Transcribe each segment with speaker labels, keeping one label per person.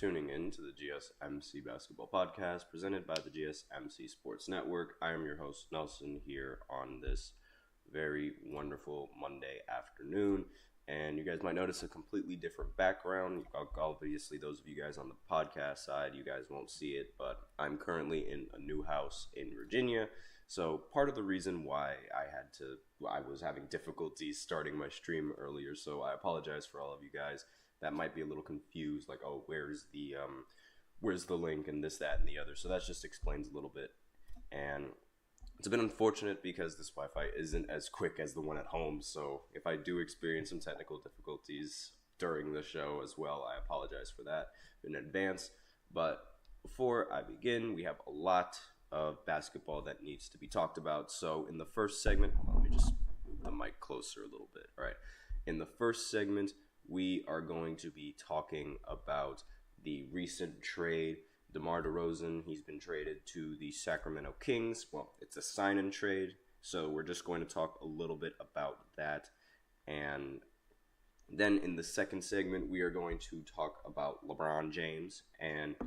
Speaker 1: tuning in to the GSMC Basketball Podcast presented by the GSMC Sports Network. I am your host, Nelson, here on this very wonderful Monday afternoon. And you guys might notice a completely different background. Obviously, those of you guys on the podcast side, you guys won't see it, but I'm currently in a new house in Virginia. So part of the reason why I was having difficulties starting my stream earlier, so I apologize for all of you guys that might be a little confused, like, oh, where's the link and this, that, and the other. So that just explains a little bit. And it's a bit unfortunate because this Wi-Fi isn't as quick as the one at home. So if I do experience some technical difficulties during the show as well, I apologize for that in advance. But before I begin, we have a lot of basketball that needs to be talked about. So in the first segment, let me just move the mic closer a little bit. All right. In the first segment, we are going to be talking about the recent trade. DeMar DeRozan, he's been traded to the Sacramento Kings. Well, it's a sign-and trade, so we're just going to talk a little bit about that. And then in the second segment, we are going to talk about LeBron James and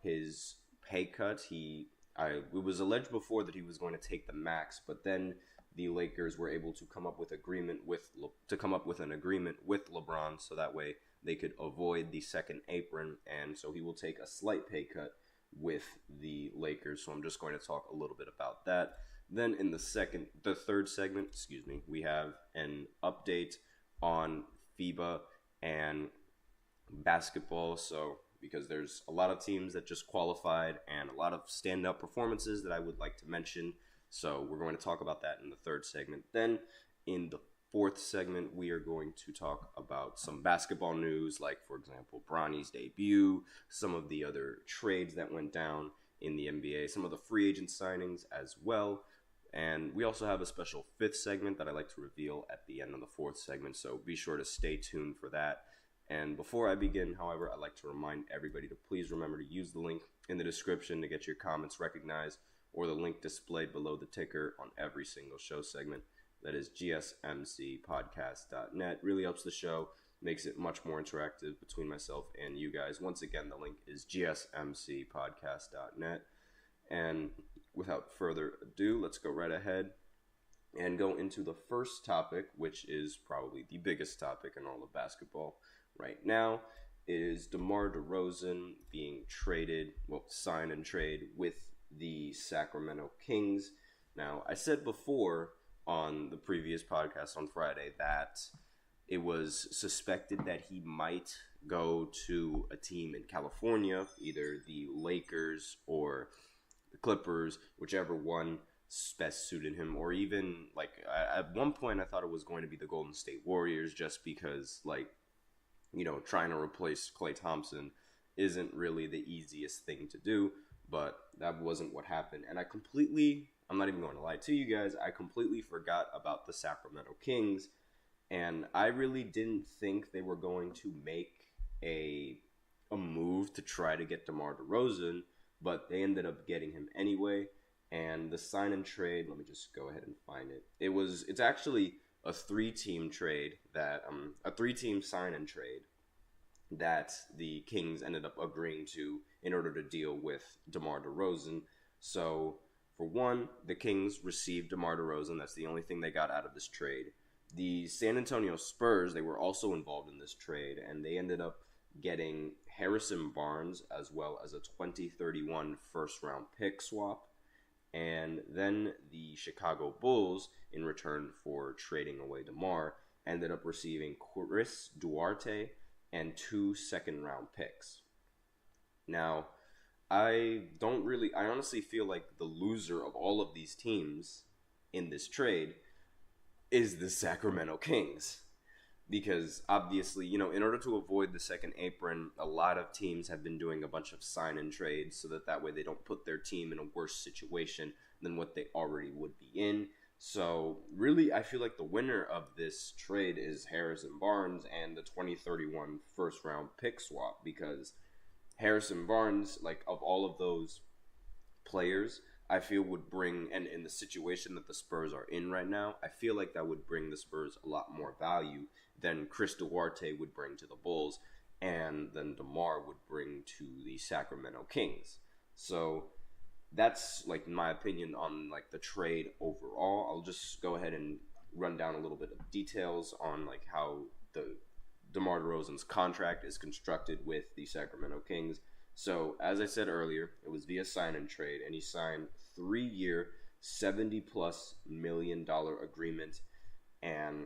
Speaker 1: his pay cut. It was alleged before that he was going to take the max, but then the Lakers were able to come up with an agreement with LeBron, so that way they could avoid the second apron, and so he will take a slight pay cut with the Lakers. So I'm just going to talk a little bit about that. Then in the third segment, we have an update on FIBA and basketball. So because there's a lot of teams that just qualified and a lot of standout performances that I would like to mention. So we're going to talk about that in the third segment. Then in the fourth segment, we are going to talk about some basketball news, like, for example, Bronny's debut, some of the other trades that went down in the NBA, some of the free agent signings as well. And we also have a special fifth segment that I like to reveal at the end of the fourth segment, so be sure to stay tuned for that. And before I begin, however, I'd like to remind everybody to please remember to use the link in the description to get your comments recognized, or the link displayed below the ticker on every single show segment. That is GSMCpodcast.net. Really helps the show, makes it much more interactive between myself and you guys. Once again, the link is GSMCpodcast.net. And without further ado, let's go right ahead and go into the first topic, which is probably the biggest topic in all of basketball right now. Is DeMar DeRozan being sign and trade with the Sacramento Kings. Now, I said before on the previous podcast on Friday that it was suspected that he might go to a team in California, either the Lakers or the Clippers, whichever one best suited him, or even, like, at one point I thought it was going to be the Golden State Warriors, just because, like, you know, trying to replace Klay Thompson isn't really the easiest thing to do. But that wasn't what happened. And I'm not even going to lie to you guys, I completely forgot about the Sacramento Kings. And I really didn't think they were going to make a move to try to get DeMar DeRozan, but they ended up getting him anyway. And the sign and trade, let me just go ahead and find it. It's actually a three-team sign and trade that the Kings ended up agreeing to in order to deal with DeMar DeRozan. So, for one, the Kings received DeMar DeRozan. That's the only thing they got out of this trade. The San Antonio Spurs, they were also involved in this trade, and they ended up getting Harrison Barnes as well as a 2031 first-round pick swap. And then the Chicago Bulls, in return for trading away DeMar, ended up receiving Chris Duarte and 2 second-round picks. Now, I honestly feel like the loser of all of these teams in this trade is the Sacramento Kings. Because obviously, you know, in order to avoid the second apron, a lot of teams have been doing a bunch of sign-and trades so that way they don't put their team in a worse situation than what they already would be in. So really, I feel like the winner of this trade is Harrison Barnes and the 2031 first-round pick swap, because Harrison Barnes, like, of all of those players, I feel would bring, and in the situation that the Spurs are in right now, I feel like that would bring the Spurs a lot more value than Chris Duarte would bring to the Bulls. and then DeMar would bring to the Sacramento Kings. So that's like my opinion on like the trade overall. I'll just go ahead and run down a little bit of details on like how the DeMar DeRozan's contract is constructed with the Sacramento Kings. So as I said earlier, it was via sign and trade, and he signed 3-year, $70+ million agreement, and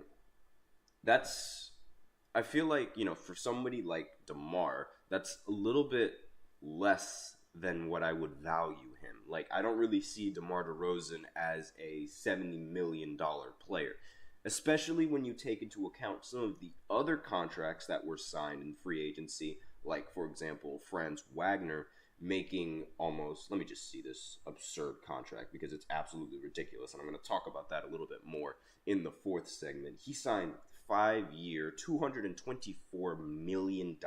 Speaker 1: that's, I feel like, you know, for somebody like DeMar, that's a little bit less than what I would value him. Like, I don't really see DeMar DeRozan as a $70 million player, especially when you take into account some of the other contracts that were signed in free agency, like, for example, Franz Wagner making almost, let me just see this absurd contract because it's absolutely ridiculous, and I'm going to talk about that a little bit more in the fourth segment. He signed 5-year, $224 million.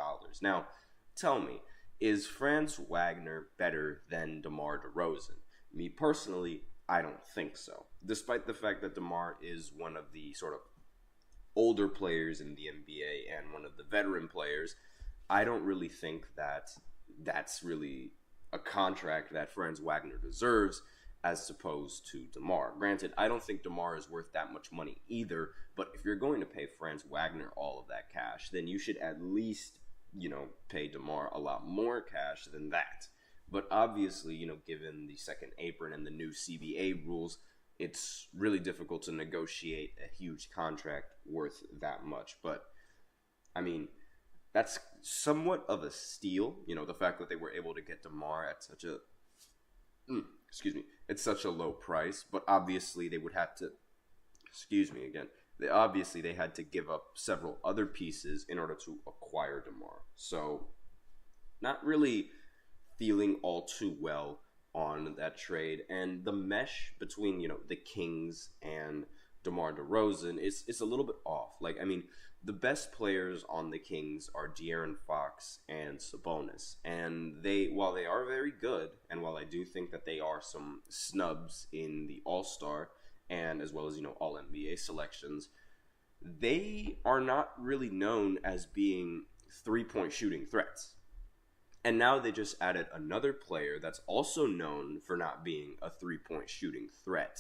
Speaker 1: Now, tell me, is Franz Wagner better than DeMar DeRozan? Me personally, I don't think so. Despite the fact that DeMar is one of the sort of older players in the NBA and one of the veteran players, I don't really think that that's really a contract that Franz Wagner deserves as opposed to DeMar. Granted, I don't think DeMar is worth that much money either, but if you're going to pay Franz Wagner all of that cash, then you should at least, you know, pay DeMar a lot more cash than that. But obviously, you know, given the second apron and the new CBA rules, it's really difficult to negotiate a huge contract worth that much. But, I mean, that's somewhat of a steal, you know, the fact that they were able to get DeMar at such a, it's such a low price. But obviously they would have to, they had to give up several other pieces in order to acquire DeMar. So, not really feeling all too well on that trade, and the mesh between, you know, the Kings and DeMar DeRozan is a little bit off. Like, I mean, the best players on the Kings are De'Aaron Fox and Sabonis, and while they are very good, and while I do think that they are some snubs in the All-Star and as well as, you know, All-NBA selections, they are not really known as being three-point shooting threats. And now they just added another player that's also known for not being a three-point shooting threat.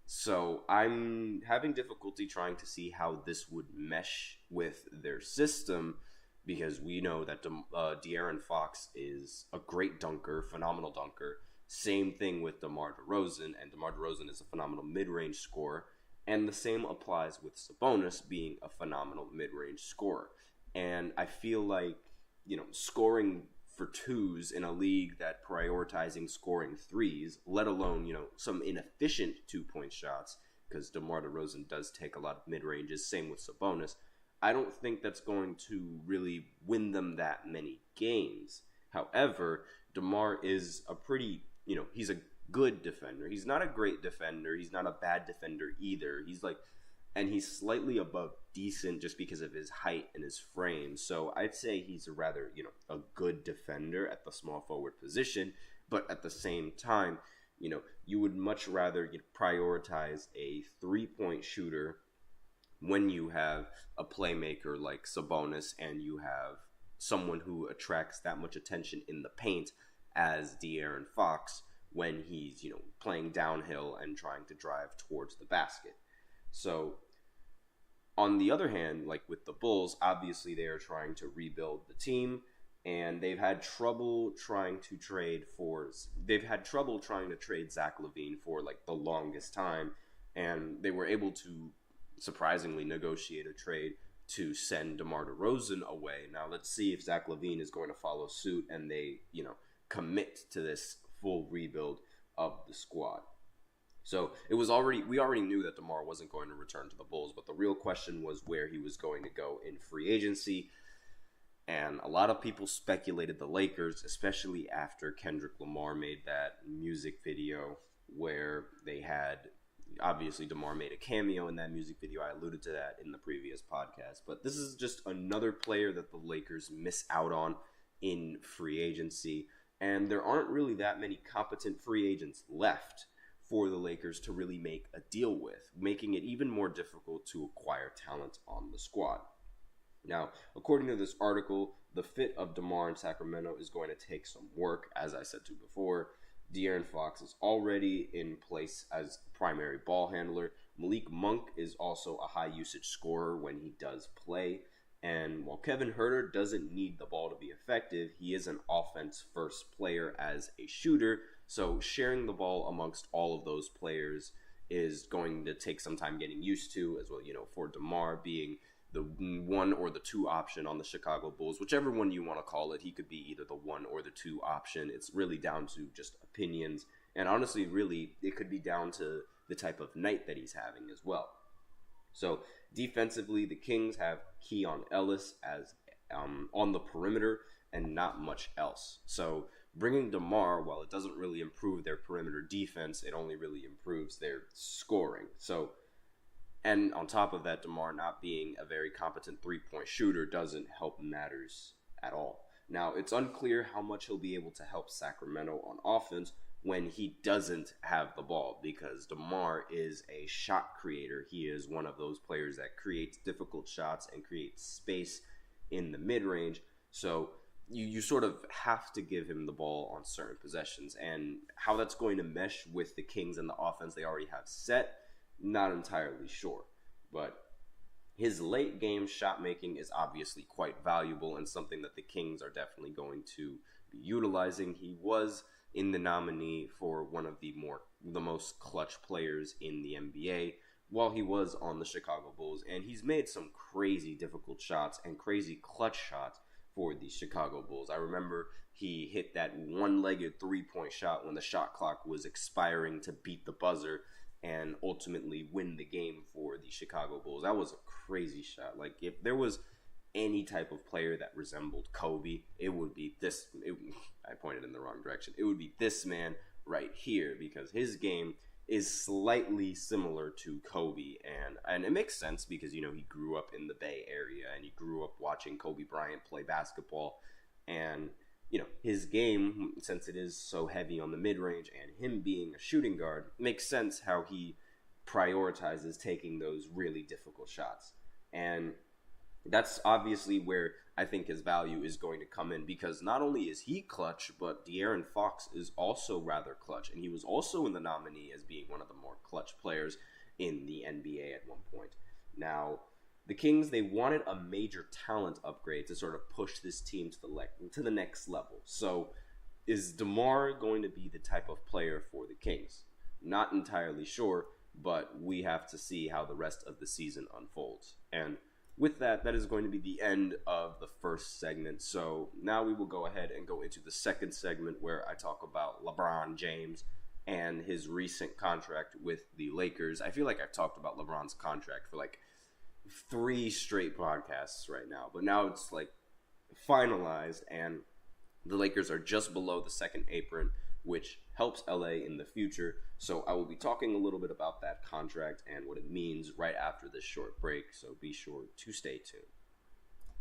Speaker 1: So I'm having difficulty trying to see how this would mesh with their system, because we know that De'Aaron Fox is a great dunker, phenomenal dunker. Same thing with DeMar DeRozan, and DeMar DeRozan is a phenomenal mid-range scorer. And the same applies with Sabonis being a phenomenal mid-range scorer. And I feel like, you know, scoring for twos in a league that prioritizing scoring threes, let alone, you know, some inefficient two-point shots, because DeMar DeRozan does take a lot of mid-ranges, same with Sabonis, I don't think that's going to really win them that many games. However, DeMar is a pretty, you know, he's a good defender. He's not a great defender. He's not a bad defender either. And he's slightly above decent just because of his height and his frame. So I'd say he's a rather, you know, a good defender at the small forward position. But at the same time, you know, you would much rather prioritize a three-point shooter when you have a playmaker like Sabonis and you have someone who attracts that much attention in the paint as De'Aaron Fox when he's, you know, playing downhill and trying to drive towards the basket. So, on the other hand, like with the Bulls, obviously they are trying to rebuild the team, and they've had trouble trying to trade Zach LaVine for like the longest time, and they were able to surprisingly negotiate a trade to send DeMar DeRozan away. Now let's see if Zach LaVine is going to follow suit and they, you know, commit to this full rebuild of the squad. So we already knew that DeMar wasn't going to return to the Bulls, but the real question was where he was going to go in free agency. And a lot of people speculated the Lakers, especially after Kendrick Lamar made that music video where they had, obviously DeMar made a cameo in that music video. I alluded to that in the previous podcast. But this is just another player that the Lakers miss out on in free agency. And there aren't really that many competent free agents left for the Lakers to really make a deal with, making it even more difficult to acquire talent on the squad. Now, according to this article, the fit of DeMar in Sacramento is going to take some work, as I said to before. De'Aaron Fox is already in place as primary ball handler. Malik Monk is also a high usage scorer when he does play. And while Kevin Huerter doesn't need the ball to be effective, he is an offense first player as a shooter. So sharing the ball amongst all of those players is going to take some time getting used to as well, for DeMar being the 1 or the 2 option on the Chicago Bulls, whichever one you want to call it. He could be either the 1 or the 2 option. It's really down to just opinions. And honestly, really, it could be down to the type of night that he's having as well. So defensively, the Kings have Keon Ellis as on the perimeter and not much else. So bringing DeMar, while it doesn't really improve their perimeter defense, it only really improves their scoring. So, and on top of that, DeMar not being a very competent three-point shooter doesn't help matters at all. Now, it's unclear how much he'll be able to help Sacramento on offense when he doesn't have the ball, because DeMar is a shot creator. He is one of those players that creates difficult shots and creates space in the mid-range. So you sort of have to give him the ball on certain possessions. And how that's going to mesh with the Kings and the offense they already have set, not entirely sure. But his late game shot making is obviously quite valuable and something that the Kings are definitely going to be utilizing. He was in the nominee for one of the most clutch players in the NBA while he was on the Chicago Bulls, and he's made some crazy difficult shots and crazy clutch shots for the Chicago Bulls. I remember he hit that one-legged three-point shot when the shot clock was expiring to beat the buzzer and ultimately win the game for the Chicago Bulls. That was a crazy shot. Like, if there was any type of player that resembled Kobe, it would be this. I pointed in the wrong direction. It would be this man right here, because his game is slightly similar to Kobe, and it makes sense because he grew up in the Bay Area and he grew up watching Kobe Bryant play basketball, and his game, since it is so heavy on the mid-range and him being a shooting guard, makes sense how he prioritizes taking those really difficult shots. And that's obviously where I think his value is going to come in, because not only is he clutch, but De'Aaron Fox is also rather clutch, and he was also in the nominee as being one of the more clutch players in the NBA at one point. Now, the Kings, they wanted a major talent upgrade to sort of push this team to the next level. So is DeMar going to be the type of player for the Kings? Not entirely sure, but we have to see how the rest of the season unfolds. And with that is going to be the end of the first segment. So now we will go ahead and go into the second segment, where I talk about LeBron James and his recent contract with the Lakers. I feel like I've talked about LeBron's contract for like 3 straight podcasts right now, but now it's like finalized, and the Lakers are just below the second apron, which helps LA in the future. So I will be talking a little bit about that contract and what it means right after this short break, so be sure to stay tuned.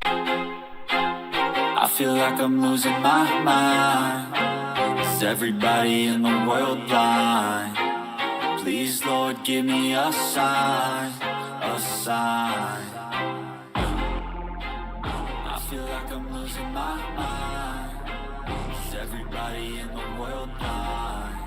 Speaker 2: I feel like I'm losing my mind. Is everybody in the world blind? Please, Lord, give me a sign, a sign. I feel like I'm losing my mind. Is everybody in the world blind?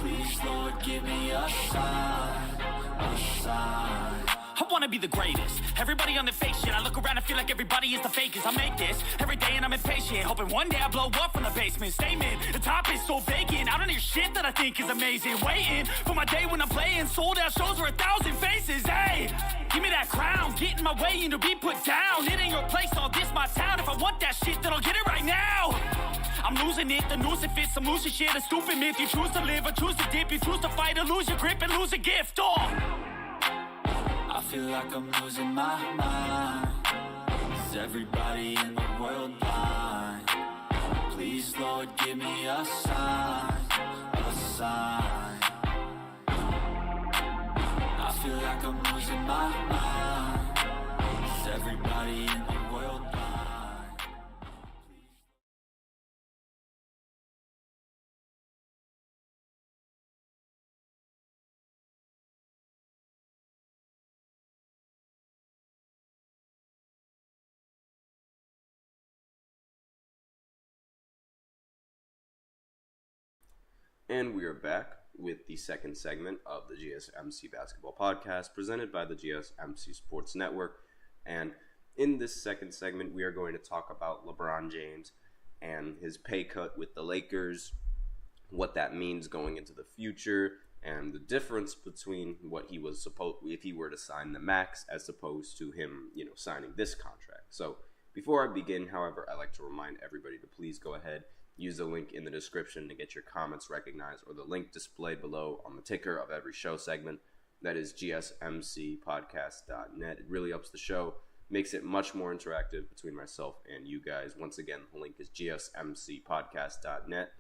Speaker 2: Please, Lord, give me a sign, a sign.
Speaker 3: I wanna be the greatest. Everybody on the fake shit. I look around and feel like everybody is the fakest. I make this every day and I'm impatient, hoping one day I blow up from the basement. Statement, the top is so vacant. I don't hear shit that I think is amazing. Waiting for my day when I'm playing sold out shows for 1,000 faces. Hey, give me that crown, get in my way and to be put down. It ain't your place, all this my town. If I want that shit, then I'll get it right now. I'm losing it, the noose it fits. I'm losing shit, a stupid myth. You choose to live or choose to dip. You choose to fight or lose your grip and lose a gift.
Speaker 2: I feel like I'm losing my mind. Is everybody in the world blind? Please, Lord, give me a sign, a sign. I feel like I'm losing my mind. Is everybody in the world blind?
Speaker 1: And we are back with the second segment of the GSMC Basketball Podcast presented by the GSMC Sports Network. And in this second segment, we are going to talk about LeBron James and his pay cut with the Lakers, what that means going into the future, and the difference between what he was supposed, if he were to sign the max, as opposed to him, signing this contract. So before I begin, however, I'd like to remind everybody to please go ahead, use the link in the description to get your comments recognized, or the link displayed below on the ticker of every show segment. That is GSMCpodcast.net. It really ups the show, makes it much more interactive between myself and you guys. Once again, the link is GSMCpodcast.net.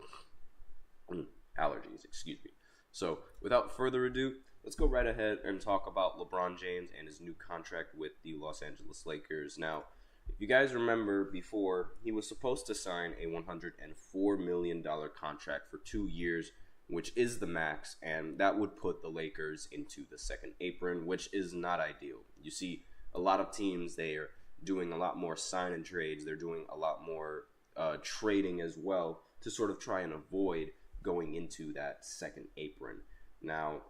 Speaker 1: Allergies, excuse me. So without further ado, let's go right ahead and talk about LeBron James and his new contract with the Los Angeles Lakers. Now, if you guys remember before, he was supposed to sign a $104 million contract for 2 years, which is the max, and that would put the Lakers into the second apron, which is not ideal. You see, a lot of teams, they are doing a lot more sign and trades. They're doing a lot more trading as well to sort of try and avoid going into that second apron. Now,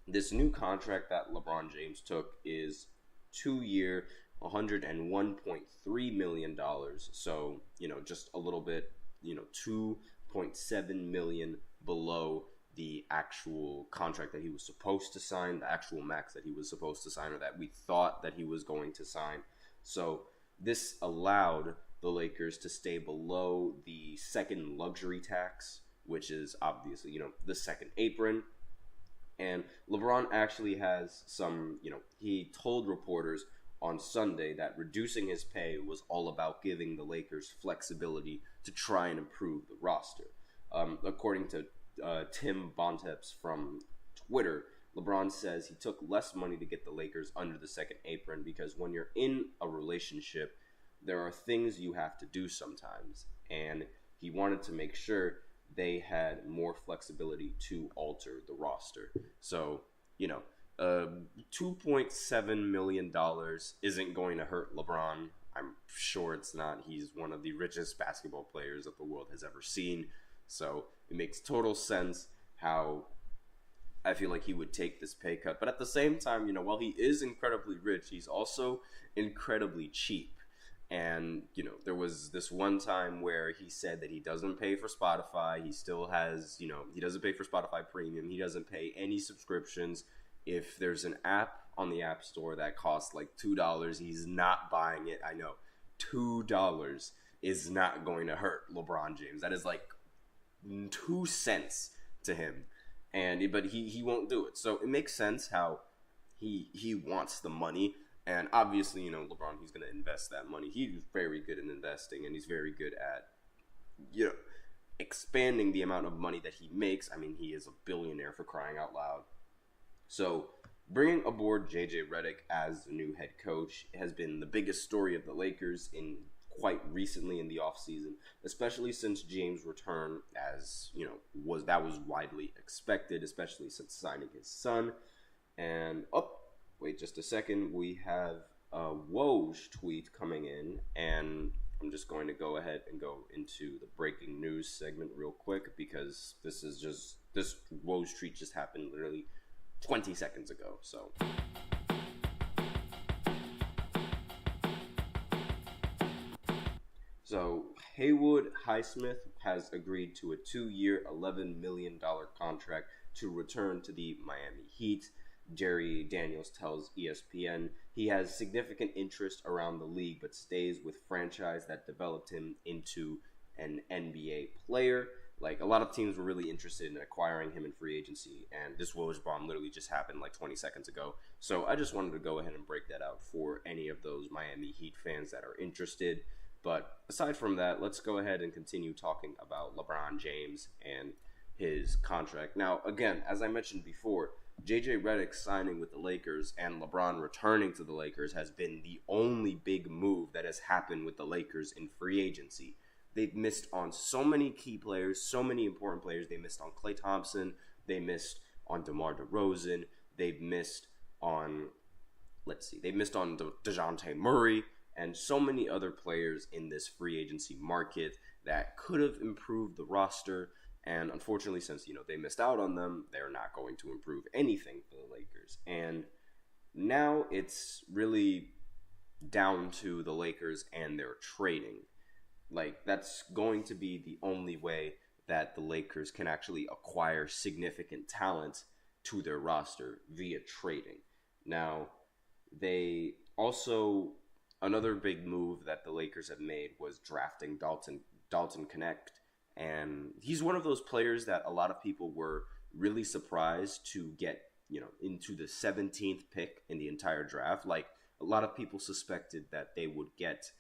Speaker 1: this new contract that LeBron James took is 2-year, $101.3 million. So, just a little bit, $2.7 million below the actual contract that he was supposed to sign, the actual max that he was supposed to sign, or that we thought that he was going to sign. So this allowed the Lakers to stay below the second luxury tax, which is obviously, the second apron. And LeBron actually has some, he told reporters on Sunday that reducing his pay was all about giving the Lakers flexibility to try and improve the roster. According to Tim Bontemps from Twitter, LeBron says he took less money to get the Lakers under the second apron because when you're in a relationship, there are things you have to do sometimes. And he wanted to make sure they had more flexibility to alter the roster. So, $2.7 million isn't going to hurt LeBron. I'm sure it's not. He's one of the richest basketball players that the world has ever seen. So it makes total sense how I feel like he would take this pay cut. But at the same time, while he is incredibly rich, he's also incredibly cheap. And, there was this one time where he said that he doesn't pay for Spotify. He still has, he doesn't pay for Spotify Premium. He doesn't pay any subscriptions. If there's an app on the App Store that costs like $2, he's not buying it. I know $2 is not going to hurt LeBron James. That is like 2 cents to him. But he won't do it. So it makes sense how he wants the money. And obviously, LeBron, he's going to invest that money. He's very good at investing, and he's very good at, expanding the amount of money that he makes. I mean, he is a billionaire, for crying out loud. So bringing aboard JJ Redick as the new head coach has been the biggest story of the Lakers in quite recently in the offseason, especially since James' return, as, was widely expected, especially since signing his son. And wait just a second, we have a Woj tweet coming in, and I'm just going to go ahead and go into the breaking news segment real quick because this Woj tweet just happened literally 20 seconds ago. So Haywood Highsmith has agreed to a 2-year, $11 million contract to return to the Miami Heat. Jerry Daniels tells ESPN he has significant interest around the league, but stays with franchise that developed him into an NBA player. Like, a lot of teams were really interested in acquiring him in free agency, and this Woj bomb literally just happened like 20 seconds ago. So I just wanted to go ahead and break that out for any of those Miami Heat fans that are interested. But aside from that, let's go ahead and continue talking about LeBron James and his contract. Now, again, as I mentioned before, JJ Redick signing with the Lakers and LeBron returning to the Lakers has been the only big move that has happened with the Lakers in free agency. They've missed on so many key players, so many important players. They missed on Klay Thompson. They missed on DeMar DeRozan. They've missed on, DeJounte Murray and so many other players in this free agency market that could have improved the roster. And unfortunately, since, they missed out on them, they're not going to improve anything for the Lakers. And now it's really down to the Lakers and their trading. Like, that's going to be the only way that the Lakers can actually acquire significant talent to their roster via trading. Now, they also, another big move that the Lakers have made was drafting Dalton Connect. And he's one of those players that a lot of people were really surprised to get, into the 17th pick in the entire draft. Like, a lot of people suspected that they would get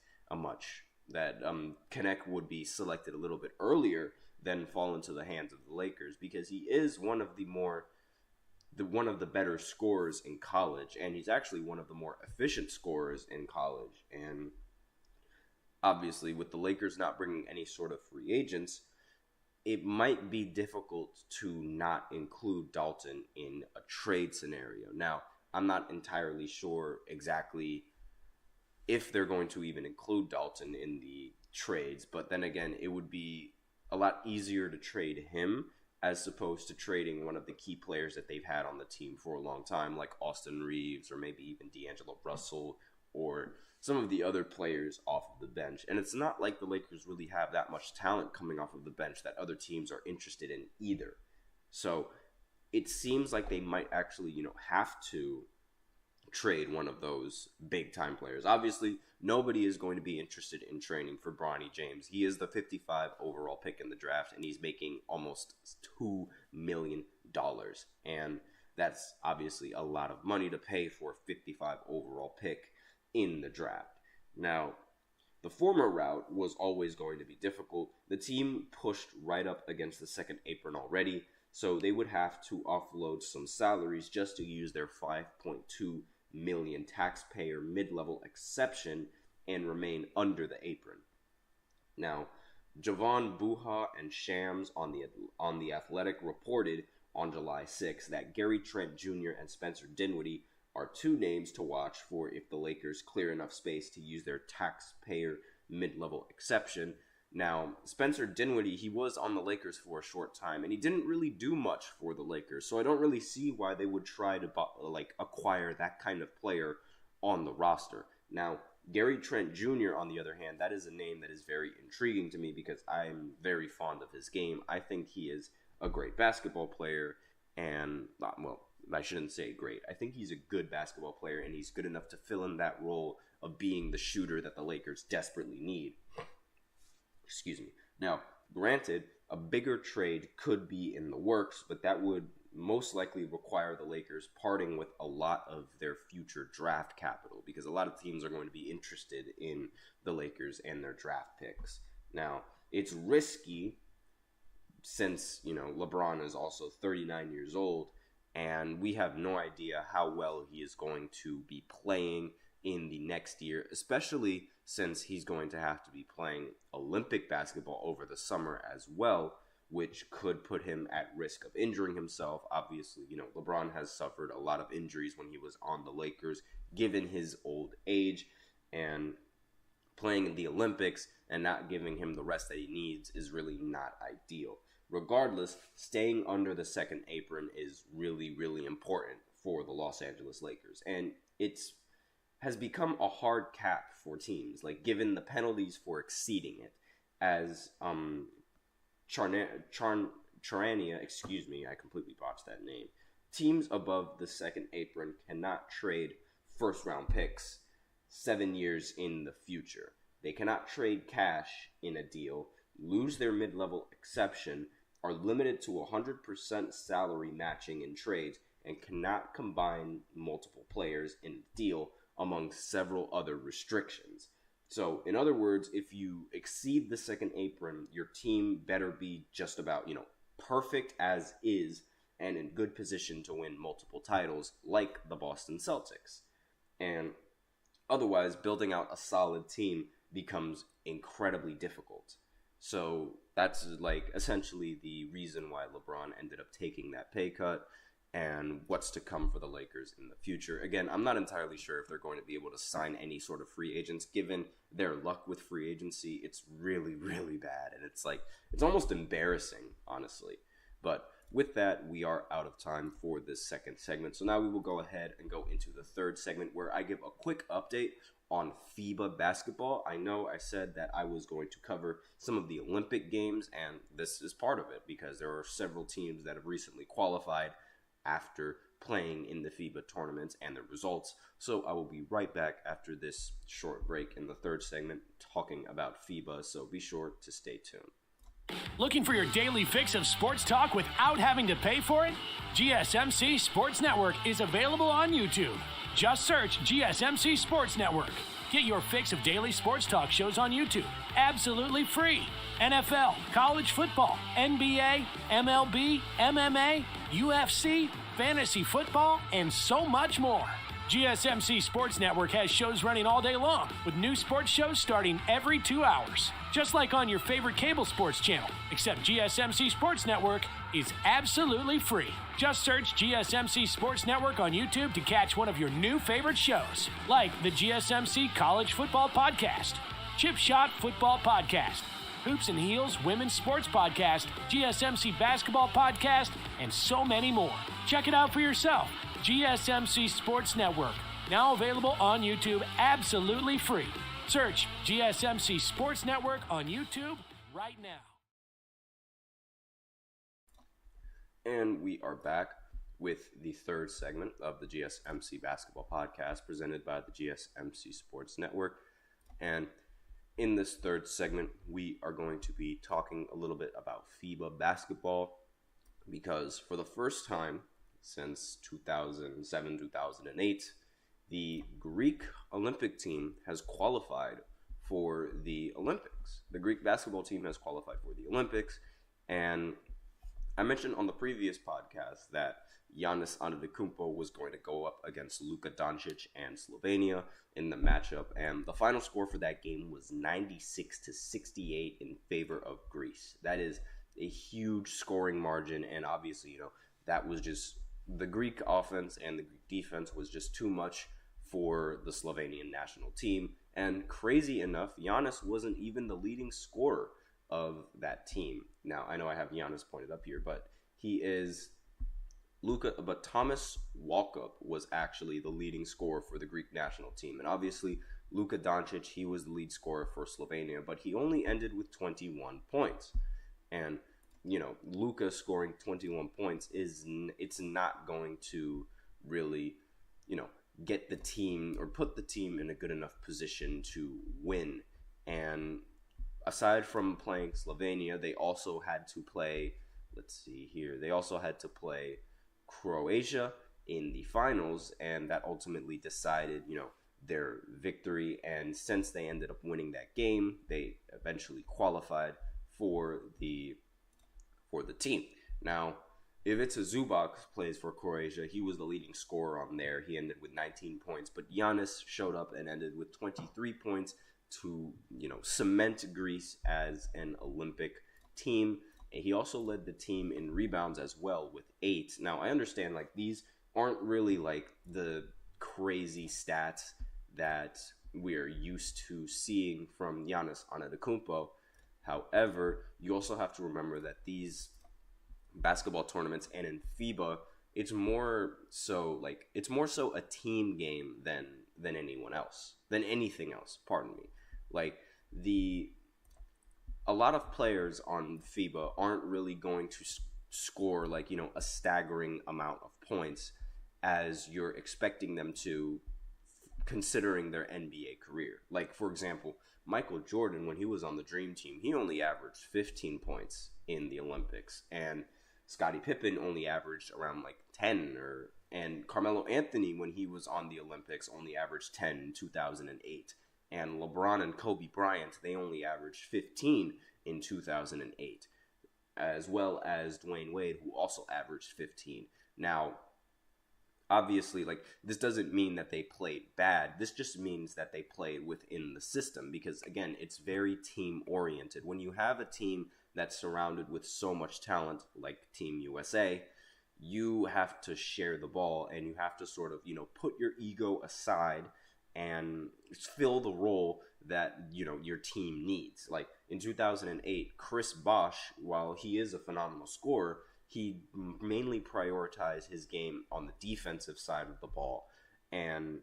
Speaker 1: that Connect would be selected a little bit earlier than fall into the hands of the Lakers, because he is one of the better scorers in college, and he's actually one of the more efficient scorers in college. And obviously, with the Lakers not bringing any sort of free agents, it might be difficult to not include Dalton in a trade scenario. Now, I'm not entirely sure exactly if they're going to even include Dalton in the trades, but then again, it would be a lot easier to trade him as opposed to trading one of the key players that they've had on the team for a long time, like Austin Reeves or maybe even D'Angelo Russell or some of the other players off of the bench. And it's not like the Lakers really have that much talent coming off of the bench that other teams are interested in either. So it seems like they might actually, have to trade one of those big time players. Obviously, nobody is going to be interested in trading for Bronny James. He is the 55 overall pick in the draft, and he's making almost $2 million. And that's obviously a lot of money to pay for a 55 overall pick in the draft. Now, the former route was always going to be difficult. The team pushed right up against the second apron already, so they would have to offload some salaries just to use their $5.2 million taxpayer mid-level exception and remain under the apron. Now, Javon Buha and Shams on the Athletic reported on July 6 that Gary Trent Jr. and Spencer Dinwiddie are two names to watch for if the Lakers clear enough space to use their taxpayer mid-level exception. Now, Spencer Dinwiddie, he was on the Lakers for a short time, and he didn't really do much for the Lakers, so I don't really see why they would try to acquire that kind of player on the roster. Now, Gary Trent Jr., on the other hand, that is a name that is very intriguing to me because I'm very fond of his game. I think he is a great basketball player, and, I shouldn't say great. I think he's a good basketball player, and he's good enough to fill in that role of being the shooter that the Lakers desperately need. Excuse me. Now, granted, a bigger trade could be in the works, but that would most likely require the Lakers parting with a lot of their future draft capital, because a lot of teams are going to be interested in the Lakers and their draft picks. Now, it's risky since, LeBron is also 39 years old, and we have no idea how well he is going to be playing in the next year, especially since he's going to have to be playing Olympic basketball over the summer as well, which could put him at risk of injuring himself. Obviously, LeBron has suffered a lot of injuries when he was on the Lakers, given his old age, and playing in the Olympics and not giving him the rest that he needs is really not ideal. Regardless, staying under the second apron is really, really important for the Los Angeles Lakers. And has become a hard cap for teams, given the penalties for exceeding it. As Charania, I completely botched that name. Teams above the second apron cannot trade first-round picks 7 years in the future. They cannot trade cash in a deal, lose their mid-level exception, are limited to 100% salary matching in trades, and cannot combine multiple players in a deal, among several other restrictions. So, in other words, if you exceed the second apron, your team better be just about, perfect as is and in good position to win multiple titles like the Boston Celtics. And otherwise, building out a solid team becomes incredibly difficult. So that's essentially the reason why LeBron ended up taking that pay cut. and what's to come for the Lakers in the future. Again, I'm not entirely sure if they're going to be able to sign any sort of free agents. Given their luck with free agency, it's really, really bad. And it's almost embarrassing, honestly. But with that, we are out of time for this second segment. So now we will go ahead and go into the third segment where I give a quick update on FIBA basketball. I know I said that I was going to cover some of the Olympic games, and this is part of it because there are several teams that have recently qualified after playing in the FIBA tournaments and their results. So I will be right back after this short break in the third segment talking about FIBA, so be sure to stay tuned.
Speaker 4: Looking for your daily fix of sports talk without having to pay for it? GSMC Sports Network is available on YouTube. Just search GSMC Sports Network. Get your fix of daily sports talk shows on YouTube, absolutely free. NFL, college football, NBA, MLB, MMA, UFC, fantasy football, and so much more. GSMC Sports Network has shows running all day long, with new sports shows starting every 2 hours. Just like on your favorite cable sports channel, except GSMC Sports Network is absolutely free. Just search GSMC Sports Network on YouTube to catch one of your new favorite shows, like the GSMC College Football Podcast, Chip Shot Football Podcast, Hoops and Heels Women's Sports Podcast, GSMC Basketball Podcast, and so many more. Check it out for yourself. GSMC Sports Network, now available on YouTube absolutely free. Search GSMC Sports Network on YouTube right now.
Speaker 1: And we are back with the third segment of the GSMC Basketball Podcast presented by the GSMC Sports Network. And in this third segment, we are going to be talking a little bit about FIBA basketball because for the first time since 2007, 2008, the Greek Olympic team has qualified for the Olympics. The Greek basketball team has qualified for the Olympics, and I mentioned on the previous podcast that Giannis Antetokounmpo was going to go up against Luka Doncic and Slovenia in the matchup, and the final score for that game was 96-68 in favor of Greece. That is a huge scoring margin, and obviously, that was just the Greek offense and the Greek defense was just too much for the Slovenian national team. And crazy enough, Giannis wasn't even the leading scorer of that team. Now, I know I have Giannis pointed up here, but Thomas Walkup was actually the leading scorer for the Greek national team. And obviously, Luka Doncic, he was the lead scorer for Slovenia, but he only ended with 21 points. And Luka scoring 21 points it's not going to really, get the team or put the team in a good enough position to win. And aside from playing Slovenia, they also had to play, they also had to play Croatia in the finals, and that ultimately decided, their victory. And since they ended up winning that game, they eventually qualified for the team. Now, Ivica Zubac plays for Croatia. He was the leading scorer on there. He ended with 19 points, but Giannis showed up and ended with 23 points to, cement Greece as an Olympic team. And he also led the team in rebounds as well with 8. Now, I understand, these aren't really, the crazy stats that we're used to seeing from Giannis Antetokounmpo. However, you also have to remember that these basketball tournaments and in FIBA, it's more so a team game than anything else. Pardon me. A lot of players on FIBA aren't really going to score a staggering amount of points as you're expecting them to, considering their NBA career. For example, Michael Jordan, when he was on the Dream Team, he only averaged 15 points in the Olympics, and Scottie Pippen only averaged around 10, and Carmelo Anthony, when he was on the Olympics, only averaged 10 in 2008, and LeBron and Kobe Bryant, they only averaged 15 in 2008, as well as Dwayne Wade, who also averaged 15. Now, obviously, this doesn't mean that they played bad. This just means that they played within the system because, again, it's very team-oriented. When you have a team that's surrounded with so much talent like Team USA, you have to share the ball, and you have to sort of, put your ego aside and fill the role that, your team needs. Like in 2008, Chris Bosh, while he is a phenomenal scorer, he mainly prioritized his game on the defensive side of the ball. And,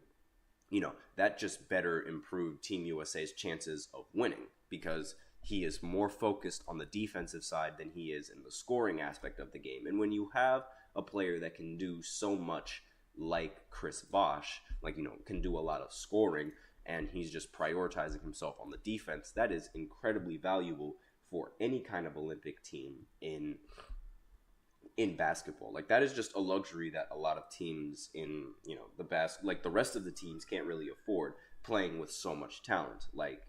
Speaker 1: that just better improved Team USA's chances of winning, because he is more focused on the defensive side than he is in the scoring aspect of the game. And when you have a player that can do so much like Chris Bosh, can do a lot of scoring, and he's just prioritizing himself on the defense, that is incredibly valuable for any kind of Olympic team in basketball. Like, that is just a luxury that a lot of teams in, the rest of the teams can't really afford, playing with so much talent. Like,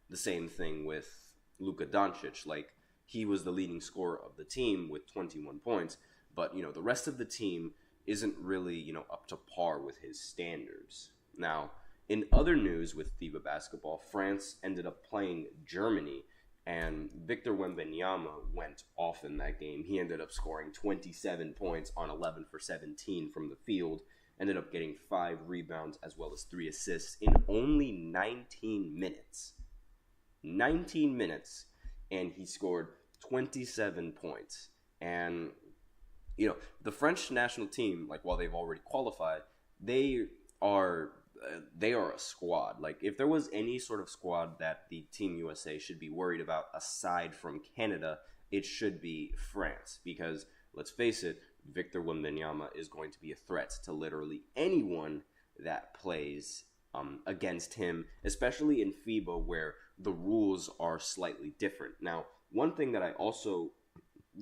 Speaker 1: the same thing with Luka Doncic. Like, he was the leading scorer of the team with 21 points, but, the rest of the team isn't really, up to par with his standards. Now, in other news with FIBA basketball, France ended up playing Germany, and Victor Wembanyama went off in that game. He ended up scoring 27 points on 11 for 17 from the field, ended up getting 5 rebounds as well as 3 assists in only 19 minutes. 19 minutes, and he scored 27 points. And the French national team, like, while they've already qualified, they are a squad. Like, if there was any sort of squad that the Team USA should be worried about aside from Canada, it should be France. Because, let's face it, Victor Wembanyama is going to be a threat to literally anyone that plays against him, especially in FIBA, where the rules are slightly different. Now, one thing that I also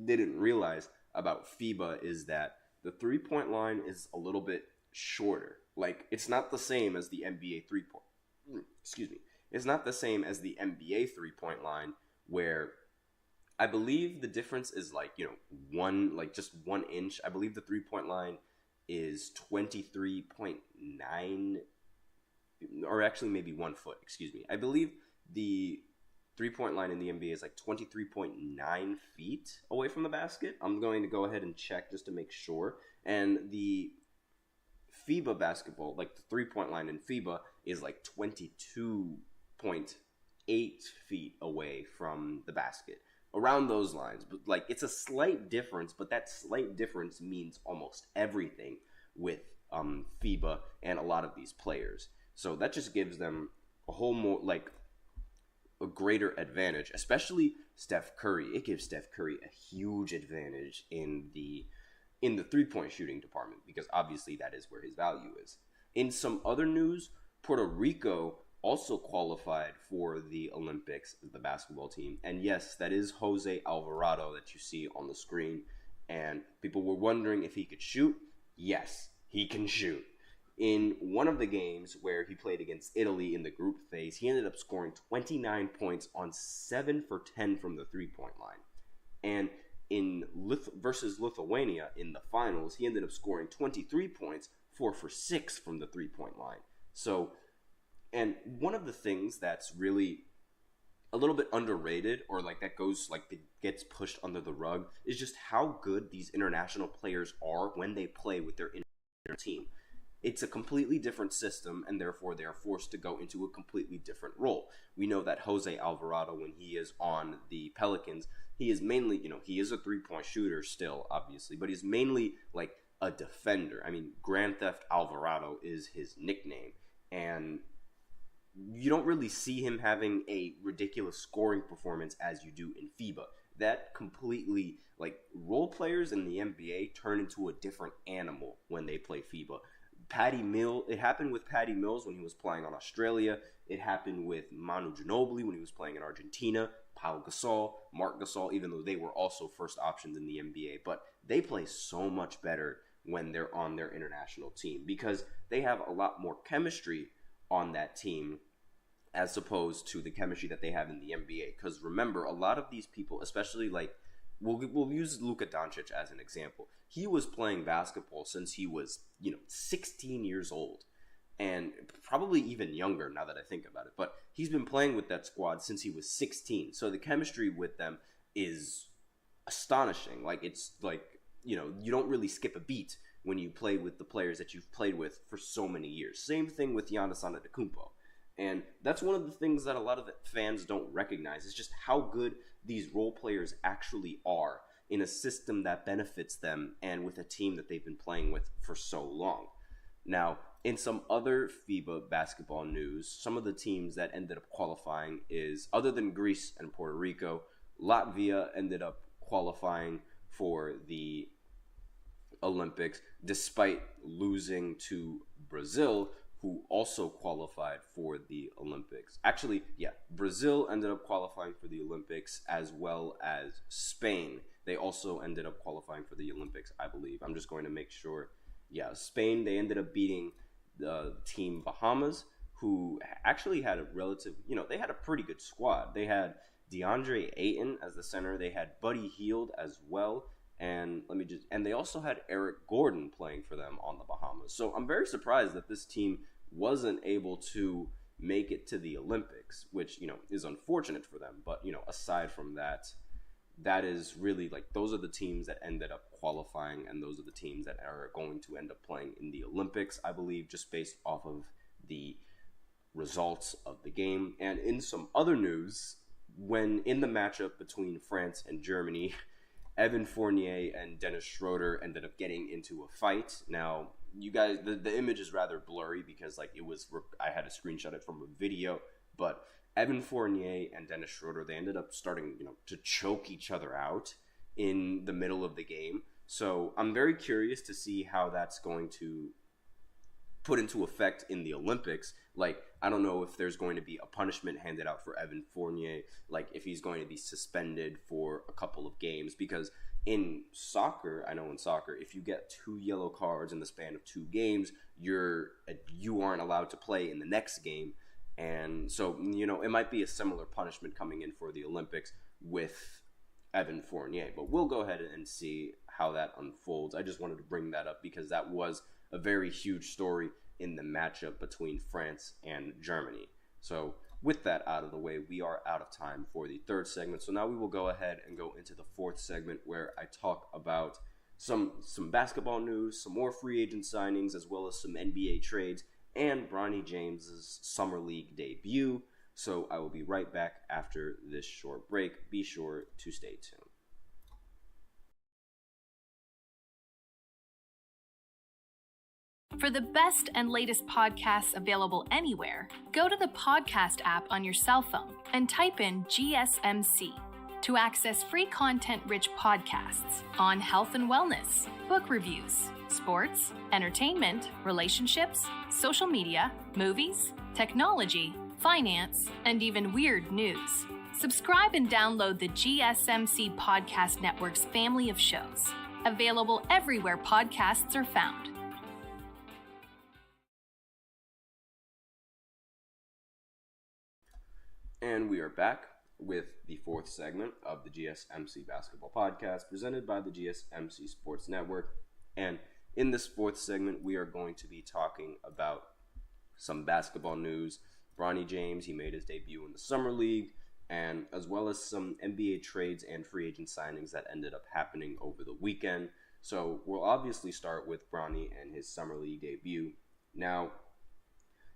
Speaker 1: didn't realize about FIBA is that the three-point line is a little bit shorter. Like, it's not the same as the NBA It's not the same as the NBA three-point line, where I believe the difference is just 1 inch. I believe the three-point line is 23.9, or actually maybe 1 foot, I believe the three-point line in the NBA is like 23.9 feet away from the basket. I'm going to go ahead and check just to make sure. And the FIBA basketball, like the three-point line in FIBA, is like 22.8 feet away from the basket. Around those lines. But like, it's a slight difference, but that slight difference means almost everything with FIBA and a lot of these players. So that just gives them a greater advantage, especially Steph Curry. It gives Steph Curry a huge advantage in the three-point shooting department, because obviously that is where his value is. In some other news, Puerto Rico also qualified for the Olympics, the basketball team. And yes, that is Jose Alvarado that you see on the screen. And people were wondering if he could shoot. Yes, he can shoot. In one of the games where he played against Italy in the group phase, he ended up scoring 29 points on 7 for 10 from the three-point line. And versus Lithuania in the finals, he ended up scoring 23 points, 4 for 6 from the three-point line. So, and one of the things that's really a little bit underrated, or gets pushed under the rug, is just how good these international players are when they play with their team. It's a completely different system, and therefore they are forced to go into a completely different role. We know that Jose Alvarado, when he is on the Pelicans, he is mainly, he is a three-point shooter still, obviously, but he's mainly like a defender. I mean, Grand Theft Alvarado is his nickname, and you don't really see him having a ridiculous scoring performance as you do in FIBA. That completely, role players in the NBA turn into a different animal when they play FIBA. It happened with Patty Mills when he was playing on Australia. It happened with Manu Ginobili when he was playing in Argentina. Pau Gasol, Marc Gasol, even though they were also first options in the NBA. But they play so much better when they're on their international team, because they have a lot more chemistry on that team as opposed to the chemistry that they have in the NBA. Because remember, a lot of these people, especially we'll use Luka Doncic as an example. He was playing basketball since he was, 16 years old, and probably even younger now that I think about it. But he's been playing with that squad since he was 16. So the chemistry with them is astonishing. you don't really skip a beat when you play with the players that you've played with for so many years. Same thing with Giannis Antetokounmpo. And that's one of the things that a lot of fans don't recognize, is just how good these role players actually are in a system that benefits them and with a team that they've been playing with for so long. Now, in some other FIBA basketball news, some of the teams that ended up qualifying is, other than Greece and Puerto Rico, Latvia ended up qualifying for the Olympics despite losing to Brazil, who also qualified for the Olympics. Actually, yeah, Brazil ended up qualifying for the Olympics, as well as Spain. They also ended up qualifying for the Olympics, I believe. I'm just going to make sure. Yeah, Spain, they ended up beating the team Bahamas, who actually had a relative, they had a pretty good squad. They had DeAndre Ayton as the center. They had Buddy Hield as well. And they also had Eric Gordon playing for them on the Bahamas. So I'm very surprised that this team wasn't able to make it to the Olympics, which, is unfortunate for them. But, aside from that, that is really, those are the teams that ended up qualifying, and those are the teams that are going to end up playing in the Olympics, I believe, just based off of the results of the game. And in some other news, when in the matchup between France and Germany, Evan Fournier and Dennis Schroeder ended up getting into a fight. Now, you guys, the image is rather blurry because I had to screenshot it from a video, but Evan Fournier and Dennis Schroeder, they ended up starting, to choke each other out in the middle of the game. So I'm very curious to see how that's going to put into effect in the Olympics. I don't know if there's going to be a punishment handed out for Evan Fournier, if he's going to be suspended for a couple of games, because in soccer, if you get 2 yellow cards in the span of 2 games, you aren't allowed to play in the next game. And so, it might be a similar punishment coming in for the Olympics with Evan Fournier, but we'll go ahead and see how that unfolds. I just wanted to bring that up because that was a very huge story in the matchup between France and Germany. So with that out of the way, we are out of time for the third segment. So now we will go ahead and go into the fourth segment, where I talk about some basketball news, some more free agent signings, as well as some NBA trades, and Bronny James's Summer League debut. So I will be right back after this short break. Be sure to stay tuned.
Speaker 5: For the best and latest podcasts available anywhere, go to the podcast app on your cell phone and type in GSMC to access free content-rich podcasts on health and wellness, book reviews, sports, entertainment, relationships, social media, movies, technology, finance, and even weird news. Subscribe and download the GSMC Podcast Network's family of shows, available everywhere podcasts are found.
Speaker 1: And we are back with the fourth segment of the GSMC Basketball Podcast, presented by the GSMC Sports Network. And in this fourth segment, we are going to be talking about some basketball news. Bronny James, he made his debut in the Summer League, and as well as some NBA trades and free agent signings that ended up happening over the weekend. So we'll obviously start with Bronny and his Summer League debut. Now,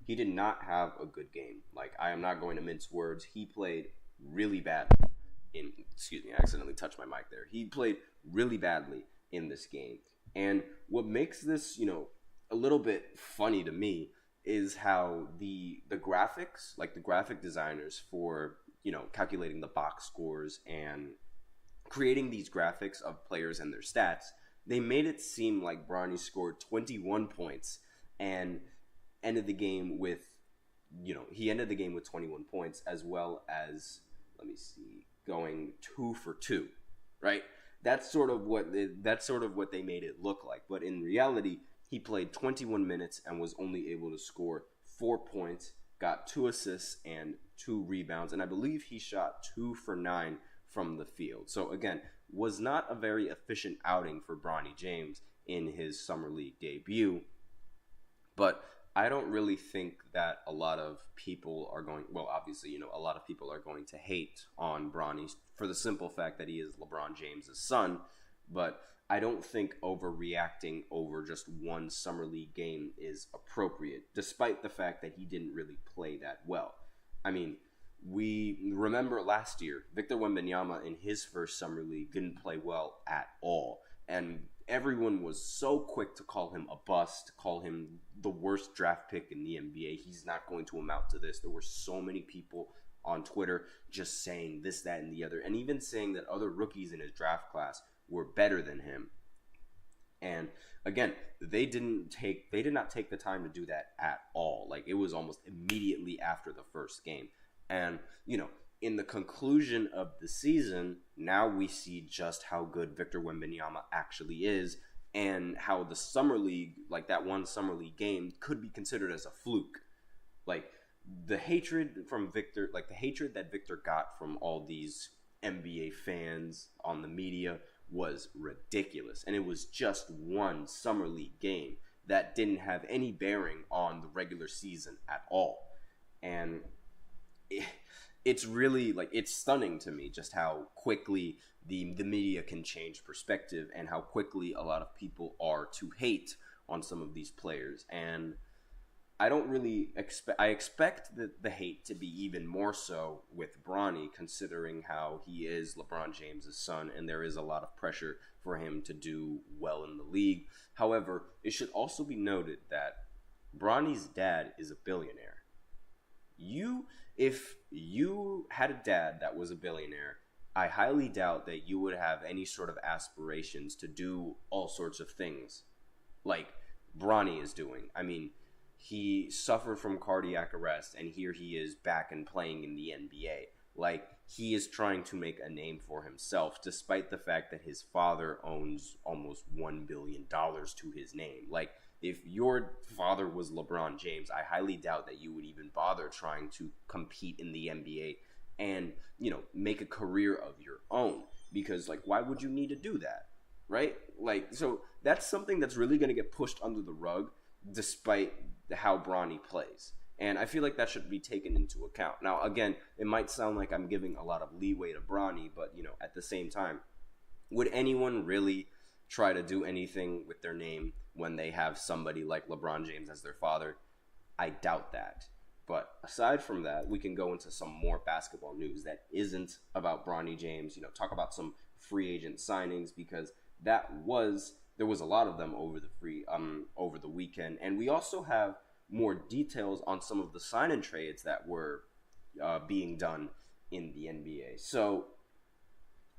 Speaker 1: he did not have a good game. I am not going to mince words. He played really badly I accidentally touched my mic there. He played really badly in this game. And what makes this, a little bit funny to me is how the graphics, the graphic designers for, calculating the box scores and creating these graphics of players and their stats, they made it seem like Bronny scored 21 points and ended the game with, he ended the game with 21 points, as well as, going 2 for 2, right? That's sort of what they made it look like. But in reality, he played 21 minutes and was only able to score 4 points, got 2 assists and 2 rebounds, and I believe he shot 2 for 9 from the field. So again, was not a very efficient outing for Bronny James in his Summer League debut. But I don't really think that a lot of people are going, obviously, a lot of people are going to hate on Bronny for the simple fact that he is LeBron James' son. But I don't think overreacting over just one summer league game is appropriate, despite the fact that he didn't really play that well. I mean, we remember last year, Victor Wembanyama in his first summer league didn't play well at all. And everyone was so quick to call him a bust, to call him the worst draft pick in the NBA. He's not going to amount to this. There were so many people on Twitter just saying this, that, and the other, and even saying that other rookies in his draft class were better than him. And again, they did not take the time to do that at all. Like, it was almost immediately after the first game. And, in the conclusion of the season, now we see just how good Victor Wembanyama actually is, and how the summer league, like that one summer league game, could be considered as a fluke. Like, the hatred from Victor, like the hatred that Victor got from all these NBA fans on the media was ridiculous. And it was just one summer league game that didn't have any bearing on the regular season at all. And it's really, like, it's stunning to me just how quickly the media can change perspective, and how quickly a lot of people are to hate on some of these players. And I don't really expect the hate to be even more so with Bronny, considering how he is LeBron James' son, and there is a lot of pressure for him to do well in the league. However, it should also be noted that Bronny's dad is a billionaire. If you had a dad that was a billionaire, I highly doubt that you would have any sort of aspirations to do all sorts of things like Bronny is doing. I mean, he suffered from cardiac arrest, and here he is back and playing in the NBA. Like, he is trying to make a name for himself, despite the fact that his father owns almost $1 billion to his name. Like, if your father was LeBron James, I highly doubt that you would even bother trying to compete in the NBA and, make a career of your own. Because, like, why would you need to do that, right? Like, so that's something that's really going to get pushed under the rug, despite how Bronny plays. And I feel like that should be taken into account. Now, again, it might sound like I'm giving a lot of leeway to Bronny, but, at the same time, would anyone really try to do anything with their name when they have somebody like LeBron James as their father? I doubt that. But aside from that, we can go into some more basketball news that isn't about Bronny James. Talk about some free agent signings, because there was a lot of them over the weekend, and we also have more details on some of the sign-in trades that were being done in the NBA. So,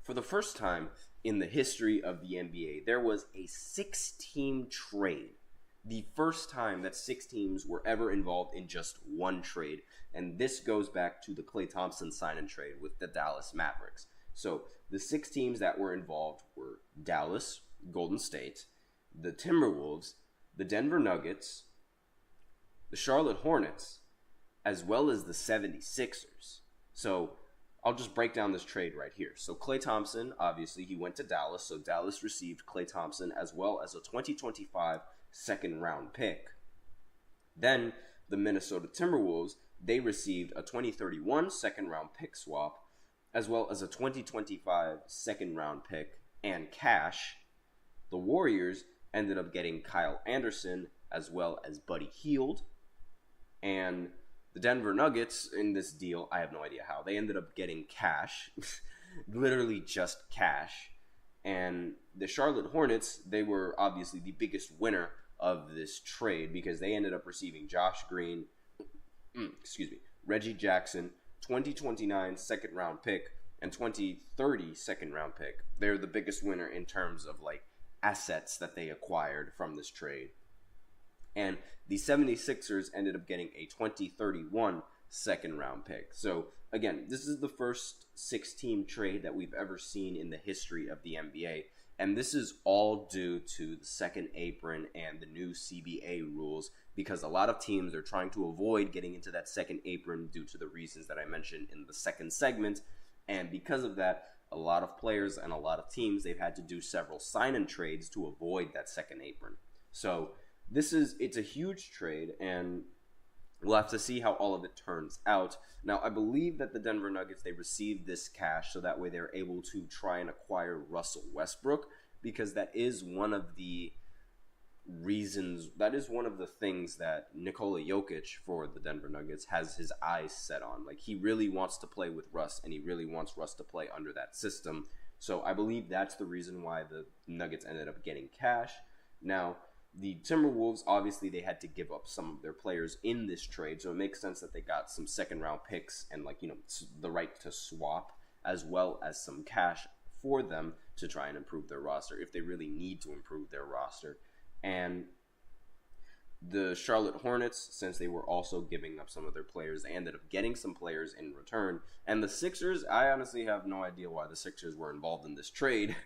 Speaker 1: for the first time in the history of the NBA, there was a 6-team trade. The first time that 6 teams were ever involved in just one trade. And this goes back to the Klay Thompson sign-in trade with the Dallas Mavericks. So the 6 teams that were involved were Dallas, Golden State, the Timberwolves, the Denver Nuggets, the Charlotte Hornets, as well as the 76ers. So I'll just break down this trade right here. So Klay Thompson, obviously, he went to Dallas. So Dallas received Klay Thompson as well as a 2025 second-round pick. Then the Minnesota Timberwolves, they received a 2031 second-round pick swap, as well as a 2025 second-round pick and cash. The Warriors ended up getting Kyle Anderson as well as Buddy Hield. And the Denver Nuggets in this deal, I have no idea how, they ended up getting cash, literally just cash. And the Charlotte Hornets, they were obviously the biggest winner of this trade, because they ended up receiving Josh Green, Reggie Jackson, 2029 second round pick, and 2030 second round pick. They're the biggest winner in terms of like assets that they acquired from this trade. And the 76ers ended up getting a 2031 second round pick. So again, this is the first 6-team trade that we've ever seen in the history of the NBA. And this is all due to the second apron and the new CBA rules, because a lot of teams are trying to avoid getting into that second apron due to the reasons that I mentioned in the second segment. And because of that, a lot of players and a lot of teams, they've had to do several sign-in trades to avoid that second apron. So it's a huge trade, and we'll have to see how all of it turns out. Now, I believe that the Denver Nuggets, they received this cash so that way they're able to try and acquire Russell Westbrook, because that is one of the things that Nikola Jokic for the Denver Nuggets has his eyes set on. Like, he really wants to play with Russ, and he really wants Russ to play under that system. So I believe that's the reason why the Nuggets ended up getting cash. Now, the Timberwolves, obviously, they had to give up some of their players in this trade, so it makes sense that they got some second-round picks and, like, the right to swap, as well as some cash for them to try and improve their roster if they really need to improve their roster. And the Charlotte Hornets, since they were also giving up some of their players, they ended up getting some players in return. And the Sixers, I honestly have no idea why the Sixers were involved in this trade.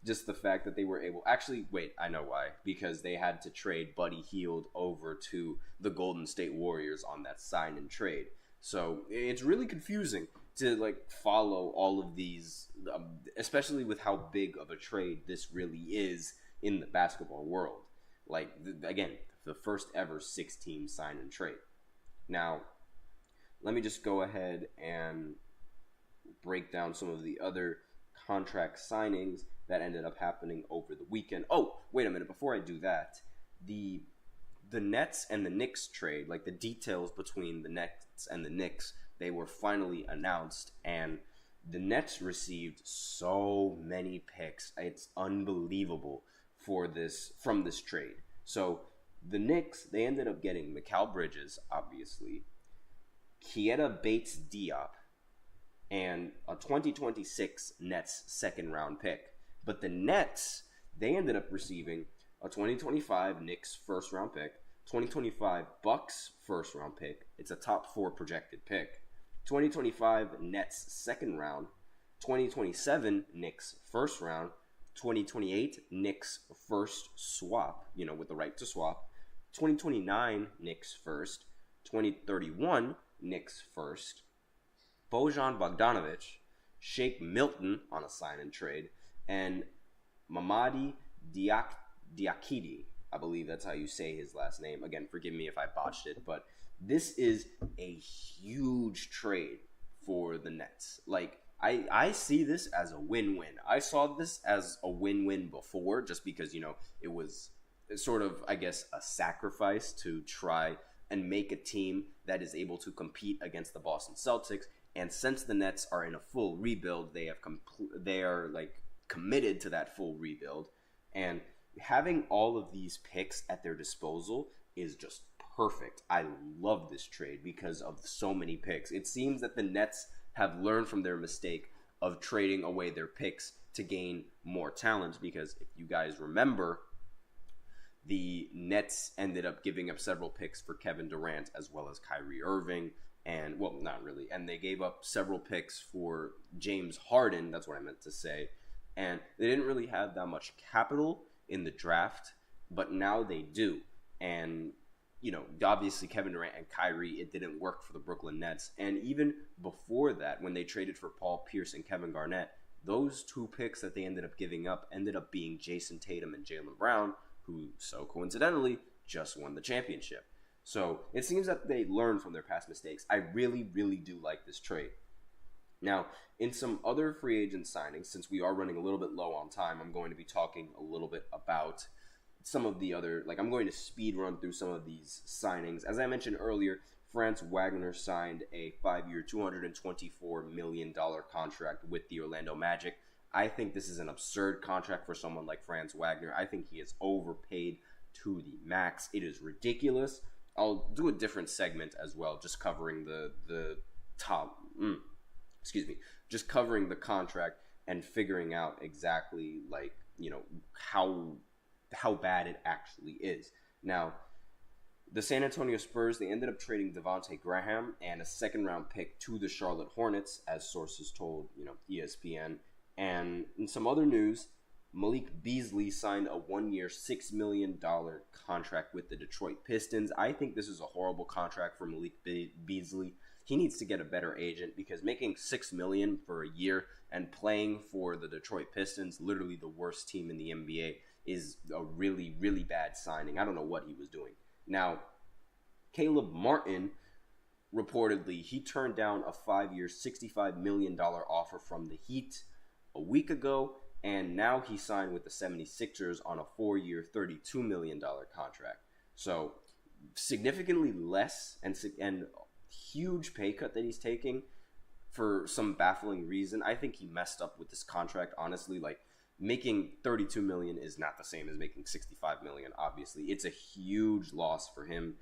Speaker 1: Just the fact that they were able... Actually, wait, I know why. Because they had to trade Buddy Hield over to the Golden State Warriors on that sign and trade. So it's really confusing to, like, follow all of these, especially with how big of a trade this really is in the basketball world. Like, again, the first ever 6-team sign and trade. Now, let me just go ahead and break down some of the other contract signings that ended up happening over the weekend. Oh, wait a minute. Before I do that, the Nets and the Knicks trade, like the details between the Nets and the Knicks, they were finally announced, and the Nets received so many picks. It's unbelievable from this trade. So the Knicks, they ended up getting Mikal Bridges, obviously, Keita Bates-Diop, and a 2026 Nets second-round pick. But the Nets, they ended up receiving a 2025 Knicks first-round pick, 2025 Bucks first-round pick. It's a top 4 projected pick. 2025 Nets second round, 2027 Knicks first round, 2028 Knicks first swap, with the right to swap, 2029 Knicks first, 2031 Knicks first, Bojan Bogdanovic, Shake Milton on a sign and trade, and Mamadi Diakite. I believe that's how you say his last name. Again, forgive me if I botched it, but this is a huge trade for the Nets. Like, I see this as a win-win. I saw this as a win-win before, just because, it was sort of, I guess, a sacrifice to try and make a team that is able to compete against the Boston Celtics. And since the Nets are in a full rebuild, they are committed to that full rebuild. And having all of these picks at their disposal is just perfect. I love this trade because of so many picks. It seems that the Nets have learned from their mistake of trading away their picks to gain more talent, because if you guys remember, the Nets ended up giving up several picks for Kevin Durant as well as Kyrie Irving, and, well, not really, and they gave up several picks for James Harden, that's what I meant to say, and they didn't really have that much capital in the draft, but now they do. And obviously Kevin Durant and Kyrie, it didn't work for the Brooklyn Nets. And even before that, when they traded for Paul Pierce and Kevin Garnett, those 2 picks that they ended up giving up ended up being Jason Tatum and Jaylen Brown, who so coincidentally just won the championship. So it seems that they learned from their past mistakes. I really, really do like this trade. Now, in some other free agent signings, since we are running a little bit low on time, I'm going to be talking a little bit about some of the other, I'm going to speed run through some of these signings. As I mentioned earlier, Franz Wagner signed a 5-year, $224 million contract with the Orlando Magic. I think this is an absurd contract for someone like Franz Wagner. I think he is overpaid to the max. It is ridiculous. I'll do a different segment as well, just covering just covering the contract and figuring out exactly, how bad it actually is. Now, the San Antonio Spurs, they ended up trading Devontae Graham and a second-round pick to the Charlotte Hornets, as sources told, ESPN. And in some other news, Malik Beasley signed a 1-year, $6 million contract with the Detroit Pistons. I think this is a horrible contract for Malik Beasley. He needs to get a better agent, because making $6 million for a year and playing for the Detroit Pistons, literally the worst team in the NBA, is a really, really bad signing. I don't know what he was doing. Now, Caleb Martin, reportedly, he turned down a 5-year, $65 million offer from the Heat a week ago, And now he signed with the 76ers on a 4-year, $32 million contract. So significantly less and huge pay cut that he's taking for some baffling reason. I think he messed up with this contract, honestly. Like, making $32 million is not the same as making $65 million, obviously. It's a huge loss for him.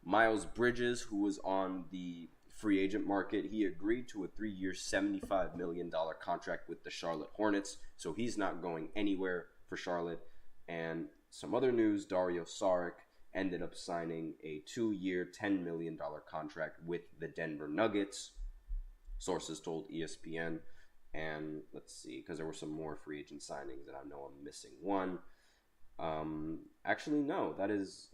Speaker 1: Miles Bridges, who was on the free agent market, he agreed to a 3-year, $75 million contract with the Charlotte Hornets, so he's not going anywhere for Charlotte. And some other news, Dario Saric ended up signing a 2-year, $10 million contract with the Denver Nuggets, sources told ESPN. And let's see, because there were some more free agent signings, and I know I'm missing one. Actually, no, that is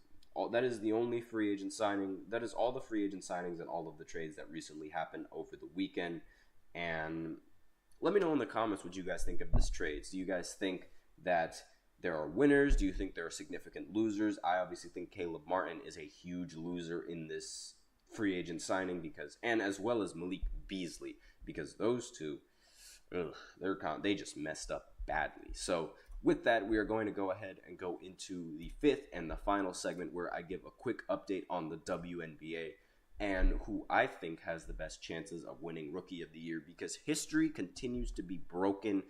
Speaker 1: the only free agent signing. That is all the free agent signings and all of the trades that recently happened over the weekend. And let me know in the comments what you guys think of this trades. Do you guys think that there are winners? Do you think there are significant losers? I obviously think Caleb Martin is a huge loser in this free agent signing, and as well as Malik Beasley, because those two, they just messed up badly. So with that, we are going to go ahead and go into the fifth and the final segment, where I give a quick update on the WNBA and who I think has the best chances of winning Rookie of the Year, because history continues to be broken,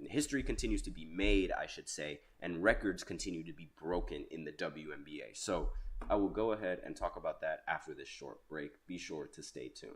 Speaker 1: history continues to be made, I should say, and records continue to be broken in the WNBA. So I will go ahead and talk about that after this short break. Be sure to stay tuned.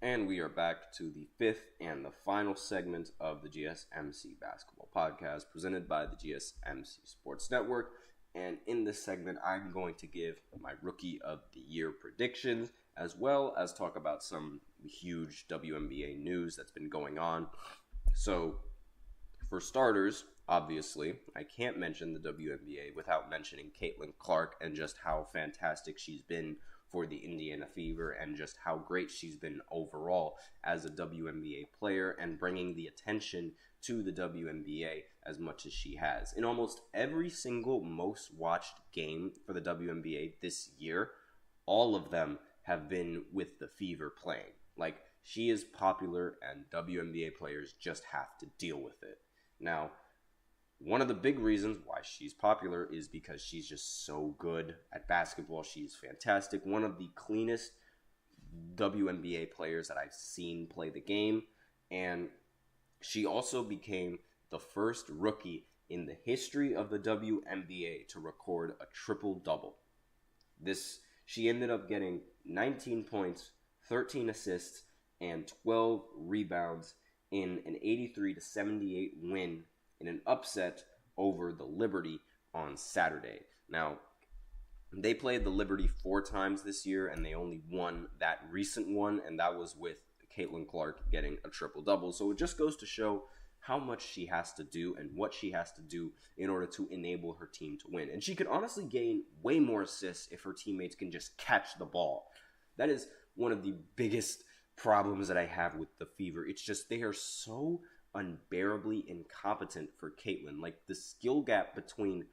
Speaker 1: And we are back to the fifth and the final segment of the GSMC Basketball Podcast, presented by the GSMC Sports Network. And in this segment, I'm going to give my Rookie of the Year predictions, as well as talk about some huge WNBA news that's been going on. So, for starters, obviously, I can't mention the WNBA without mentioning Caitlin Clark and just how fantastic she's been for the Indiana Fever, and just how great she's been overall as a WNBA player and bringing the attention to the WNBA as much as she has. In almost every single most watched game for the WNBA this year, all of them have been with the Fever playing. Like, she is popular and WNBA players just have to deal with it. Now, one of the big reasons why she's popular is because she's just so good at basketball. She's fantastic. One of the cleanest WNBA players that I've seen play the game. And she also became the first rookie in the history of the WNBA to record a triple-double. She ended up getting 19 points, 13 assists, and 12 rebounds in an 83-78 win in an upset over the Liberty on Saturday. Now, they played the Liberty 4 times this year, and they only won that recent one, and that was with Caitlin Clark getting a triple-double. So it just goes to show how much she has to do and what she has to do in order to enable her team to win. And she could honestly gain way more assists if her teammates can just catch the ball. That is one of the biggest problems that I have with the Fever. It's just they are so unbearably incompetent for Caitlin. Like, the skill gap between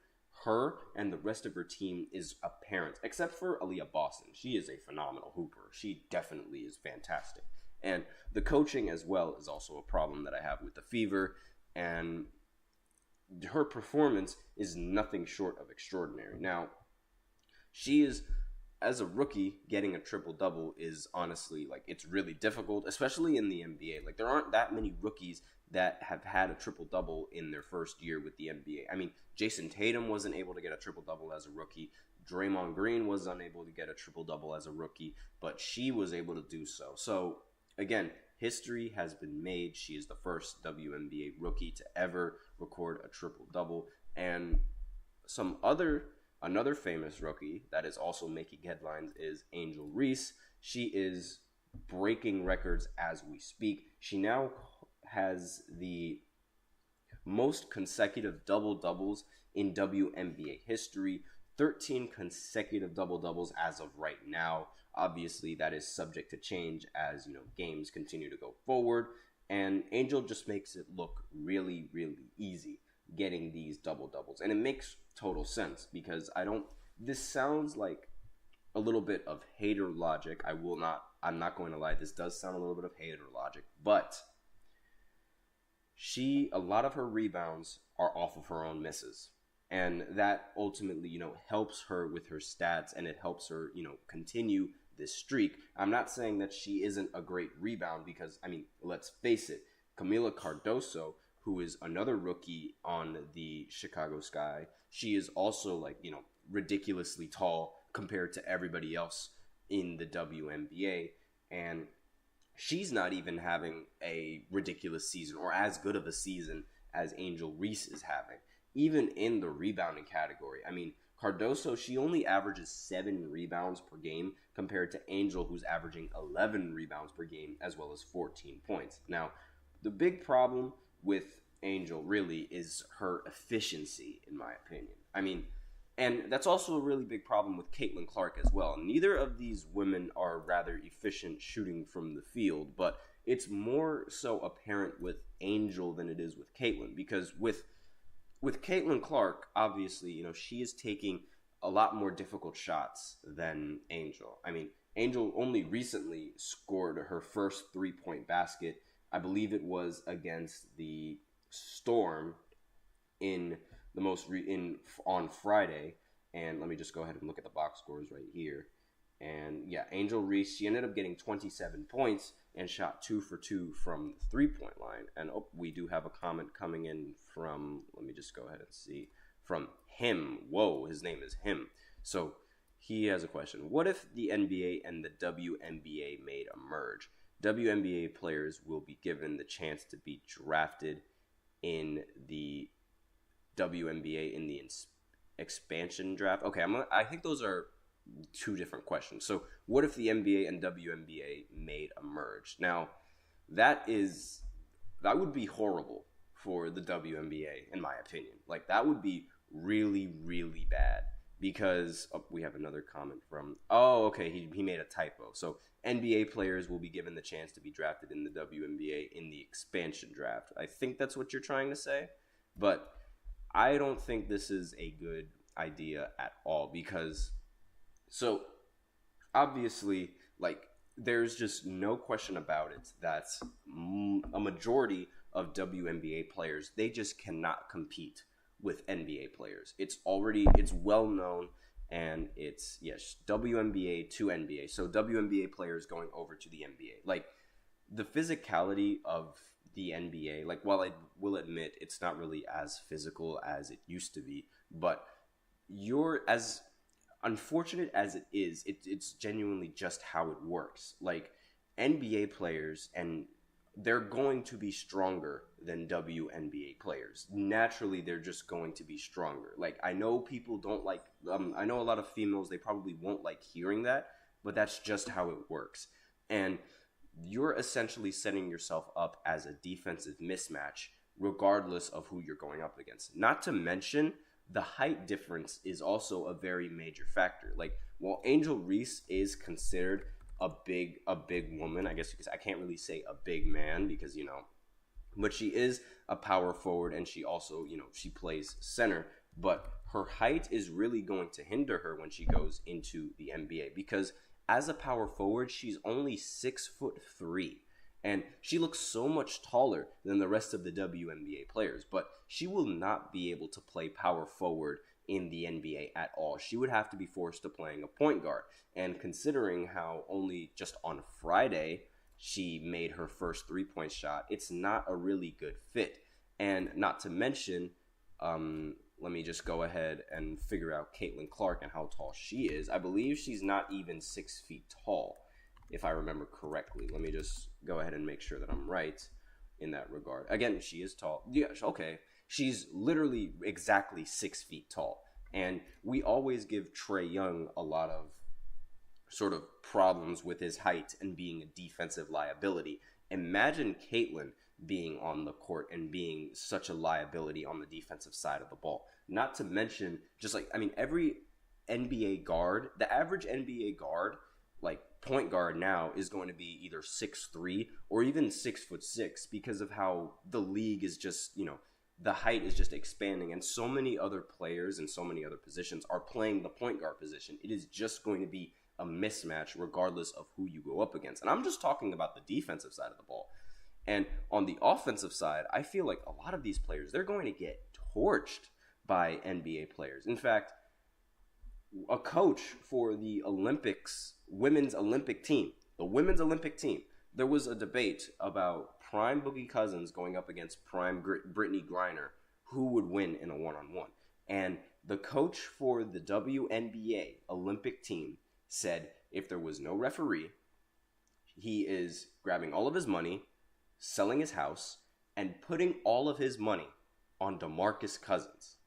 Speaker 1: her and the rest of her team is apparent, except for Aaliyah Boston. She is a phenomenal hooper. She definitely is fantastic. And the coaching as well is also a problem that I have with the Fever. And her performance is nothing short of extraordinary. Now, she is, as a rookie, getting a triple-double is honestly, like, it's really difficult, especially in the NBA. Like, there aren't that many rookies that have had a triple-double in their first year with the NBA. I mean, Jason Tatum wasn't able to get a triple-double as a rookie. Draymond Green was unable to get a triple-double as a rookie, but she was able to do so. So, again, history has been made. She is the first WNBA rookie to ever record a triple-double. And another famous rookie that is also making headlines is Angel Reese. She is breaking records as we speak. She now has the most consecutive double-doubles in WNBA history. 13 consecutive double-doubles as of right now. Obviously, that is subject to change as, games continue to go forward. And Angel just makes it look really, really easy getting these double-doubles. And it makes total sense because this sounds like a little bit of hater logic. I'm not going to lie, this does sound a little bit of hater logic, but a lot of her rebounds are off of her own misses. And that ultimately, helps her with her stats, and it helps her, continue this streak. I'm not saying that she isn't a great rebound because, let's face it, Camila Cardoso, who is another rookie on the Chicago Sky, she is also ridiculously tall compared to everybody else in the WNBA. And she's not even having a ridiculous season or as good of a season as Angel Reese is having. Even in the rebounding category. Cardoso, she only averages 7 rebounds per game compared to Angel, who's averaging 11 rebounds per game as well as 14 points. Now, the big problem with Angel really is her efficiency, in my opinion. And that's also a really big problem with Caitlin Clark as well. Neither of these women are rather efficient shooting from the field, but it's more so apparent with Angel than it is with Caitlin, because with Caitlin Clark, obviously, she is taking a lot more difficult shots than Angel. Angel only recently scored her first 3-point basket. I believe it was against the Storm on Friday. And let me just go ahead and look at the box scores right here. And yeah, Angel Reese, she ended up getting 27 points and shot 2 for 2 from the 3-point line. And we do have a comment coming in from, let me just go ahead and see, from him. Whoa, his name is him. So he has a question. What if the NBA and the WNBA made a merge? WNBA players will be given the chance to be drafted in the WNBA in the expansion draft. Okay, I think those are two different questions. So what if the NBA and WNBA made a merge? Now, that would be horrible for the WNBA, in my opinion. That would be really, really bad because we have another comment from, he made a typo. So NBA players will be given the chance to be drafted in the WNBA in the expansion draft. I think that's what you're trying to say, but I don't think this is a good idea at all because obviously, there's just no question about it that a majority of WNBA players, they just cannot compete with NBA players. It's well known, and it's, yes, WNBA to NBA. So WNBA players going over to the NBA. The physicality of the NBA, while I will admit it's not really as physical as it used to be, but as unfortunate as it is, it's genuinely just how it works. NBA players, and they're going to be stronger than WNBA players. Naturally, they're just going to be stronger. I know people don't I know a lot of females, they probably won't like hearing that, but that's just how it works. And you're essentially setting yourself up as a defensive mismatch regardless of who you're going up against. Not to mention, the height difference is also a very major factor. While Angel Reese is considered a big woman, I guess, because I can't really say a big man because, but she is a power forward, and she also, she plays center, but her height is really going to hinder her when she goes into the NBA because as a power forward, she's only 6'3", And she looks so much taller than the rest of the WNBA players, but she will not be able to play power forward in the NBA at all. She would have to be forced to playing a point guard. And considering how only just on Friday she made her first three-point shot, it's not a really good fit. And not to mention, let me just go ahead and figure out Caitlin Clark and how tall she is. I believe she's not even 6 feet tall, if I remember correctly. Let me just go ahead and make sure that I'm right in that regard. Again, she is tall. Yeah, okay. She's literally exactly 6 feet tall. And we always give Trae Young a lot of sort of problems with his height and being a defensive liability. Imagine Caitlin being on the court and being such a liability on the defensive side of the ball. Not to mention, just like, I mean, every NBA guard, the average NBA guard, like point guard now, is going to be either 6'3" or even 6'6" because of how the league is just, you know, the height is just expanding, and so many other players and so many other positions are playing the point guard position. It is just going to be a mismatch regardless of who you go up against. And I'm just talking about the defensive side of the ball. And on the offensive side, I feel like a lot of these players, they're going to get torched by NBA players. In fact, a coach for the Olympics, women's Olympic team, the women's Olympic team, there was a debate about prime Boogie Cousins going up against prime Brittany Griner, who would win in a one-on-one. And the coach for the WNBA Olympic team said if there was no referee, he is grabbing all of his money, selling his house, and putting all of his money on DeMarcus Cousins.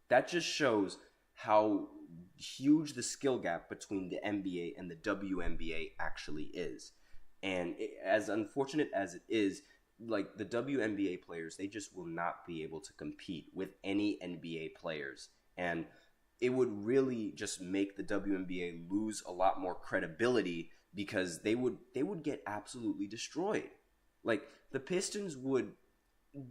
Speaker 1: That just shows how huge the skill gap between the NBA and the WNBA actually is. And as unfortunate as it is, like the WNBA players, they just will not be able to compete with any NBA players. And it would really just make the WNBA lose a lot more credibility because they would get absolutely destroyed. Like the Pistons would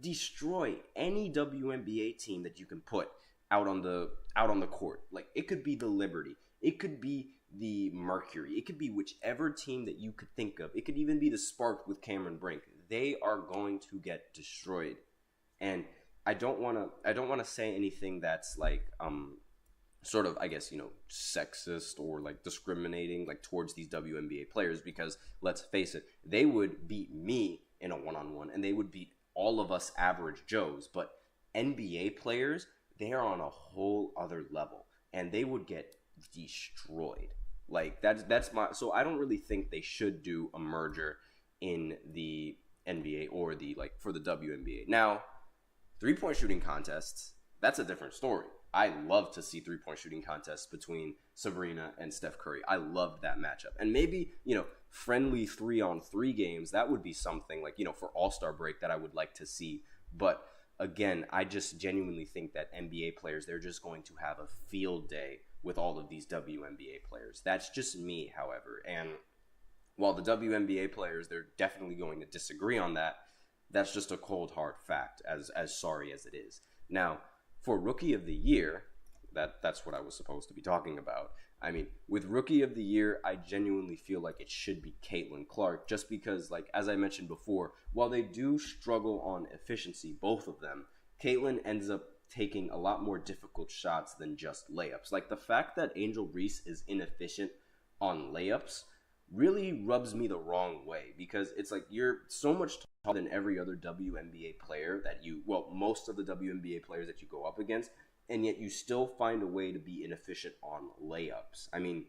Speaker 1: destroy any WNBA team that you can put out on the court. Like it could be the Liberty, it could be the Mercury, it could be whichever team that you could think of. It could even be the Spark with Cameron Brink. They are going to get destroyed. And I don't want to say anything that's like sort of, I guess, you know, sexist or like discriminating like towards these WNBA players, because let's face it, they would beat me in a one-on-one and they would beat all of us average Joes. But NBA players, they are on a whole other level and they would get destroyed. Like that's my, so I don't really think they should do a merger in the NBA or the, like, for the WNBA. Now, 3-point shooting contests, that's a different story. I love to see 3-point shooting contests between Sabrina and Steph Curry. I loved that matchup. And maybe, you know, friendly 3-on-3 games, that would be something like, you know, for All-Star break that I would like to see. But again, I just genuinely think that NBA players, they're just going to have a field day with all of these WNBA players. That's just me, however. And while the WNBA players, they're definitely going to disagree on that, that's just a cold, hard fact, as sorry as it is. Now, for Rookie of the Year, that's what I was supposed to be talking about. I mean, with Rookie of the Year, I genuinely feel like it should be Caitlin Clark, just because, like, as I mentioned before, while they do struggle on efficiency, both of them, Caitlin ends up taking a lot more difficult shots than just layups. Like, the fact that Angel Reese is inefficient on layups really rubs me the wrong way, because it's like you're so much taller than every other WNBA player that most of the WNBA players that you go up against, and yet you still find a way to be inefficient on layups. I mean,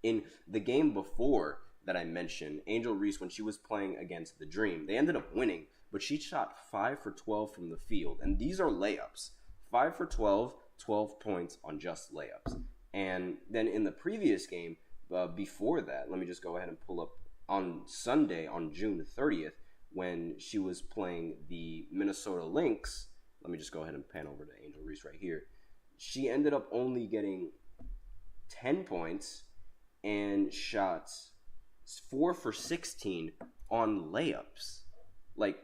Speaker 1: in the game before that I mentioned, Angel Reese, when she was playing against the Dream, they ended up winning, but she shot 5 for 12 from the field, and these are layups. 5 for 12, 12 points on just layups. And then in the previous game, before that, let me just go ahead and pull up on Sunday, on June 30th, when she was playing the Minnesota Lynx. Let me just go ahead and pan over to Angel Reese right here. She ended up only getting 10 points and shot 4 for 16 on layups. Like,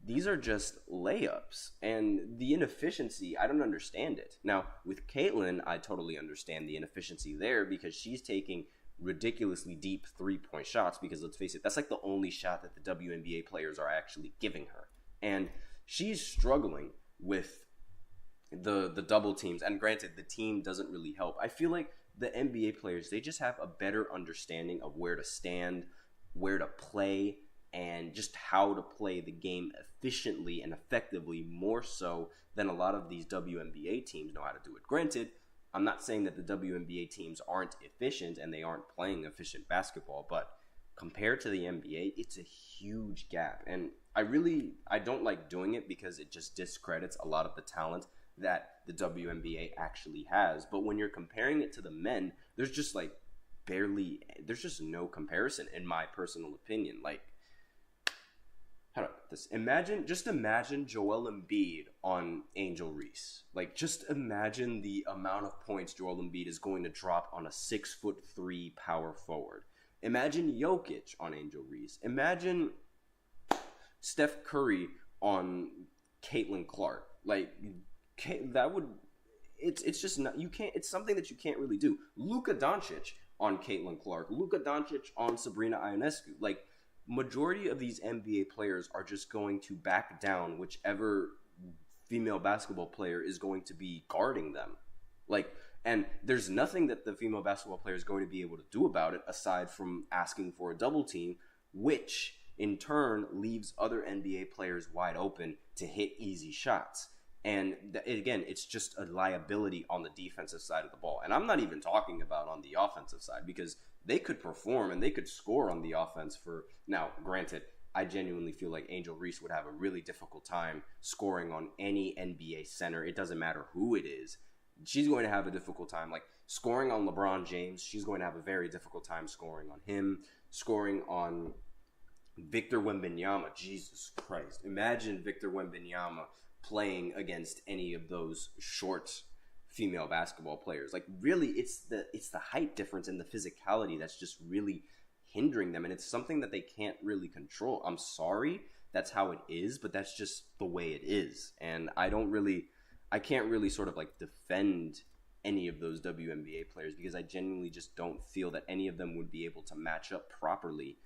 Speaker 1: these are just layups. And the inefficiency, I don't understand it. Now, with Caitlin, I totally understand the inefficiency there, because she's taking ridiculously deep 3-point shots, because let's face it, that's like the only shot that the WNBA players are actually giving her. And she's struggling with the double teams. And granted, the team doesn't really help. I feel like the NBA players, they just have a better understanding of where to stand, where to play, and just how to play the game efficiently and effectively, more so than a lot of these WNBA teams know how to do it. Granted, I'm not saying that the WNBA teams aren't efficient and they aren't playing efficient basketball, but compared to the NBA, it's a huge gap. And I don't like doing it because it just discredits a lot of the talent that the WNBA actually has. But when you're comparing it to the men, there's just no comparison, in my personal opinion. Like, how do I put this? Imagine Joel Embiid on Angel Reese. Like, just imagine the amount of points Joel Embiid is going to drop on a 6'3" power forward. Imagine Jokic on Angel Reese. Imagine Steph Curry on Caitlin Clark. Like, it's just not, you can't, it's something that you can't really do. Luka Doncic on Caitlin Clark. Luka Doncic on Sabrina Ionescu. Like, majority of these NBA players are just going to back down whichever female basketball player is going to be guarding them. Like, and there's nothing that the female basketball player is going to be able to do about it aside from asking for a double team, which in turn leaves other NBA players wide open to hit easy shots. And again, it's just a liability on the defensive side of the ball. And I'm not even talking about on the offensive side, because they could perform and they could score on the offense now, granted, I genuinely feel like Angel Reese would have a really difficult time scoring on any NBA center. It doesn't matter who it is. She's going to have a difficult time. Like, scoring on LeBron James, she's going to have a very difficult time scoring on him. Scoring on Victor Wembanyama, Jesus Christ. Imagine Victor Wembanyama playing against any of those short female basketball players. Like, really, it's the height difference and the physicality that's just really hindering them, and it's something that they can't really control. I'm sorry, that's how it is, but that's just the way it is. And I can't really sort of like defend any of those WNBA players, because I genuinely just don't feel that any of them would be able to match up properly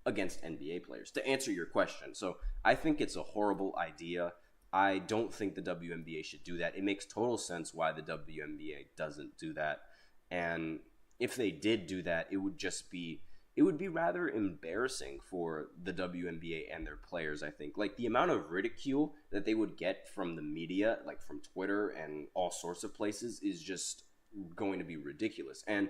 Speaker 1: against NBA players. To answer your question, so I think it's a horrible idea. I don't think the WNBA should do that. It makes total sense why the WNBA doesn't do that. And if they did do that, it would be rather embarrassing for the WNBA and their players, I think. Like, the amount of ridicule that they would get from the media, like from Twitter and all sorts of places, is just going to be ridiculous. And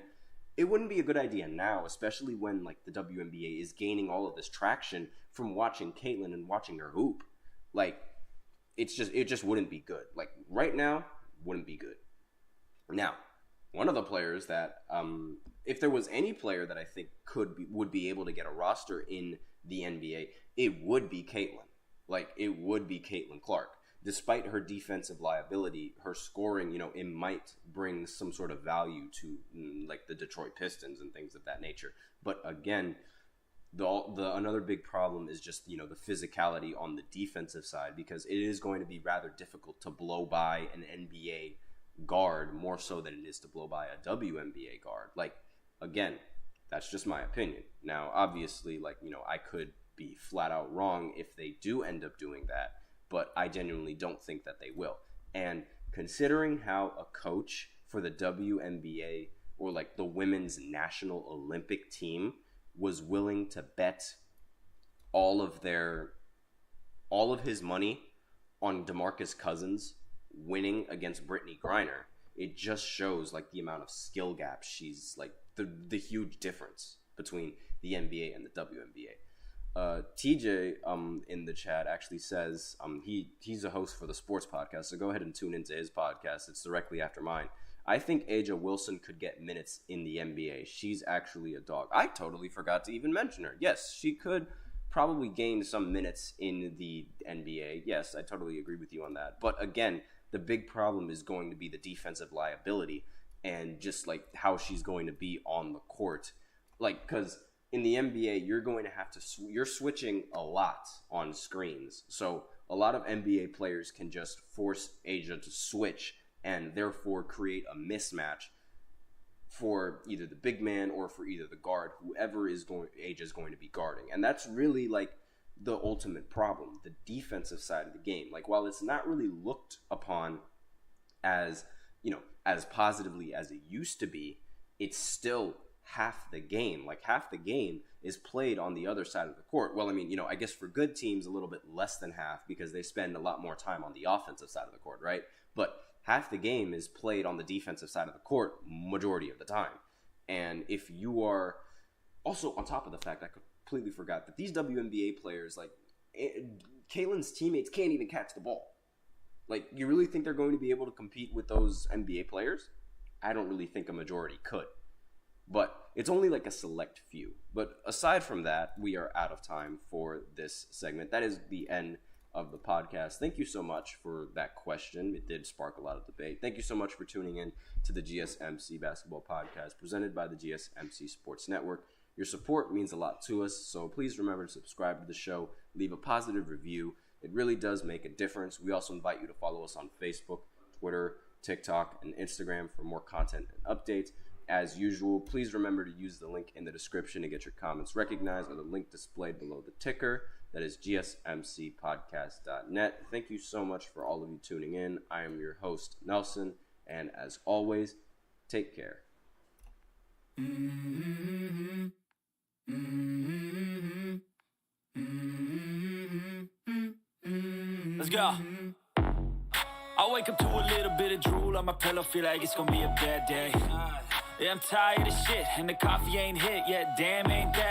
Speaker 1: it wouldn't be a good idea now, especially when, like, the WNBA is gaining all of this traction from watching Caitlin and watching her hoop. Like, it just wouldn't be good. Like, right now, wouldn't be good. Now, one of the players that, if there was any player that I think would be able to get a roster in the NBA, it would be Caitlin. Like, it would be Caitlin Clark. Despite her defensive liability, her scoring, it might bring some sort of value to, like, the Detroit Pistons and things of that nature. But again, the another big problem is just, the physicality on the defensive side, because it is going to be rather difficult to blow by an NBA guard more so than it is to blow by a WNBA guard. Like, again, that's just my opinion. Now, obviously, like, I could be flat out wrong if they do end up doing that, but I genuinely don't think that they will. And considering how a coach for the WNBA, or like the women's national Olympic team, was willing to bet all of his money on DeMarcus Cousins winning against Brittany Griner, it just shows, like, the amount of skill gap she's, like, the huge difference between the NBA and the WNBA. TJ in the chat actually says he's a host for the sports podcast, so go ahead and tune into his podcast. It's directly after mine. I think Aja Wilson could get minutes in the NBA. She's actually a dog. I totally forgot to even mention her. Yes, she could probably gain some minutes in the NBA. Yes, I totally agree with you on that. But again, the big problem is going to be the defensive liability and just, like, how she's going to be on the court. Like, because in the NBA, you're going to have to you're switching a lot on screens. So a lot of NBA players can just force Aja to switch and therefore create a mismatch. for either the big man or for either the guard, whoever A'ja is going to be guarding. And that's really like the ultimate problem, the defensive side of the game. Like, while it's not really looked upon as, as positively as it used to be, it's still half the game. Like, half the game is played on the other side of the court. Well, I mean, I guess for good teams, a little bit less than half, because they spend a lot more time on the offensive side of the court, right? But half the game is played on the defensive side of the court majority of the time. And if you are also, on top of the fact, I completely forgot that these WNBA players, like, Kaylin's teammates can't even catch the ball. Like, you really think they're going to be able to compete with those NBA players? I don't really think a majority could. But it's only like a select few. But aside from that, we are out of time for this segment. That is the end of the podcast. Thank you so much for that question. It did spark a lot of debate. Thank you so much for tuning in to the GSMC Basketball Podcast presented by the GSMC Sports Network. Your support means a lot to us, so please remember to subscribe to the show, leave a positive review. It really does make a difference. We also invite you to follow us on Facebook, Twitter, TikTok, and Instagram for more content and updates. As usual, please remember to use the link in the description to get your comments recognized, or the link displayed below the ticker. That is gsmcpodcast.net. Thank you so much for all of you tuning in. I am your host, Nelson, and as always, take care.
Speaker 3: Let's go. I wake up to a little bit of drool on my pillow, feel like it's gonna be a bad day. Yeah, I'm tired of shit, and the coffee ain't hit yet, damn ain't that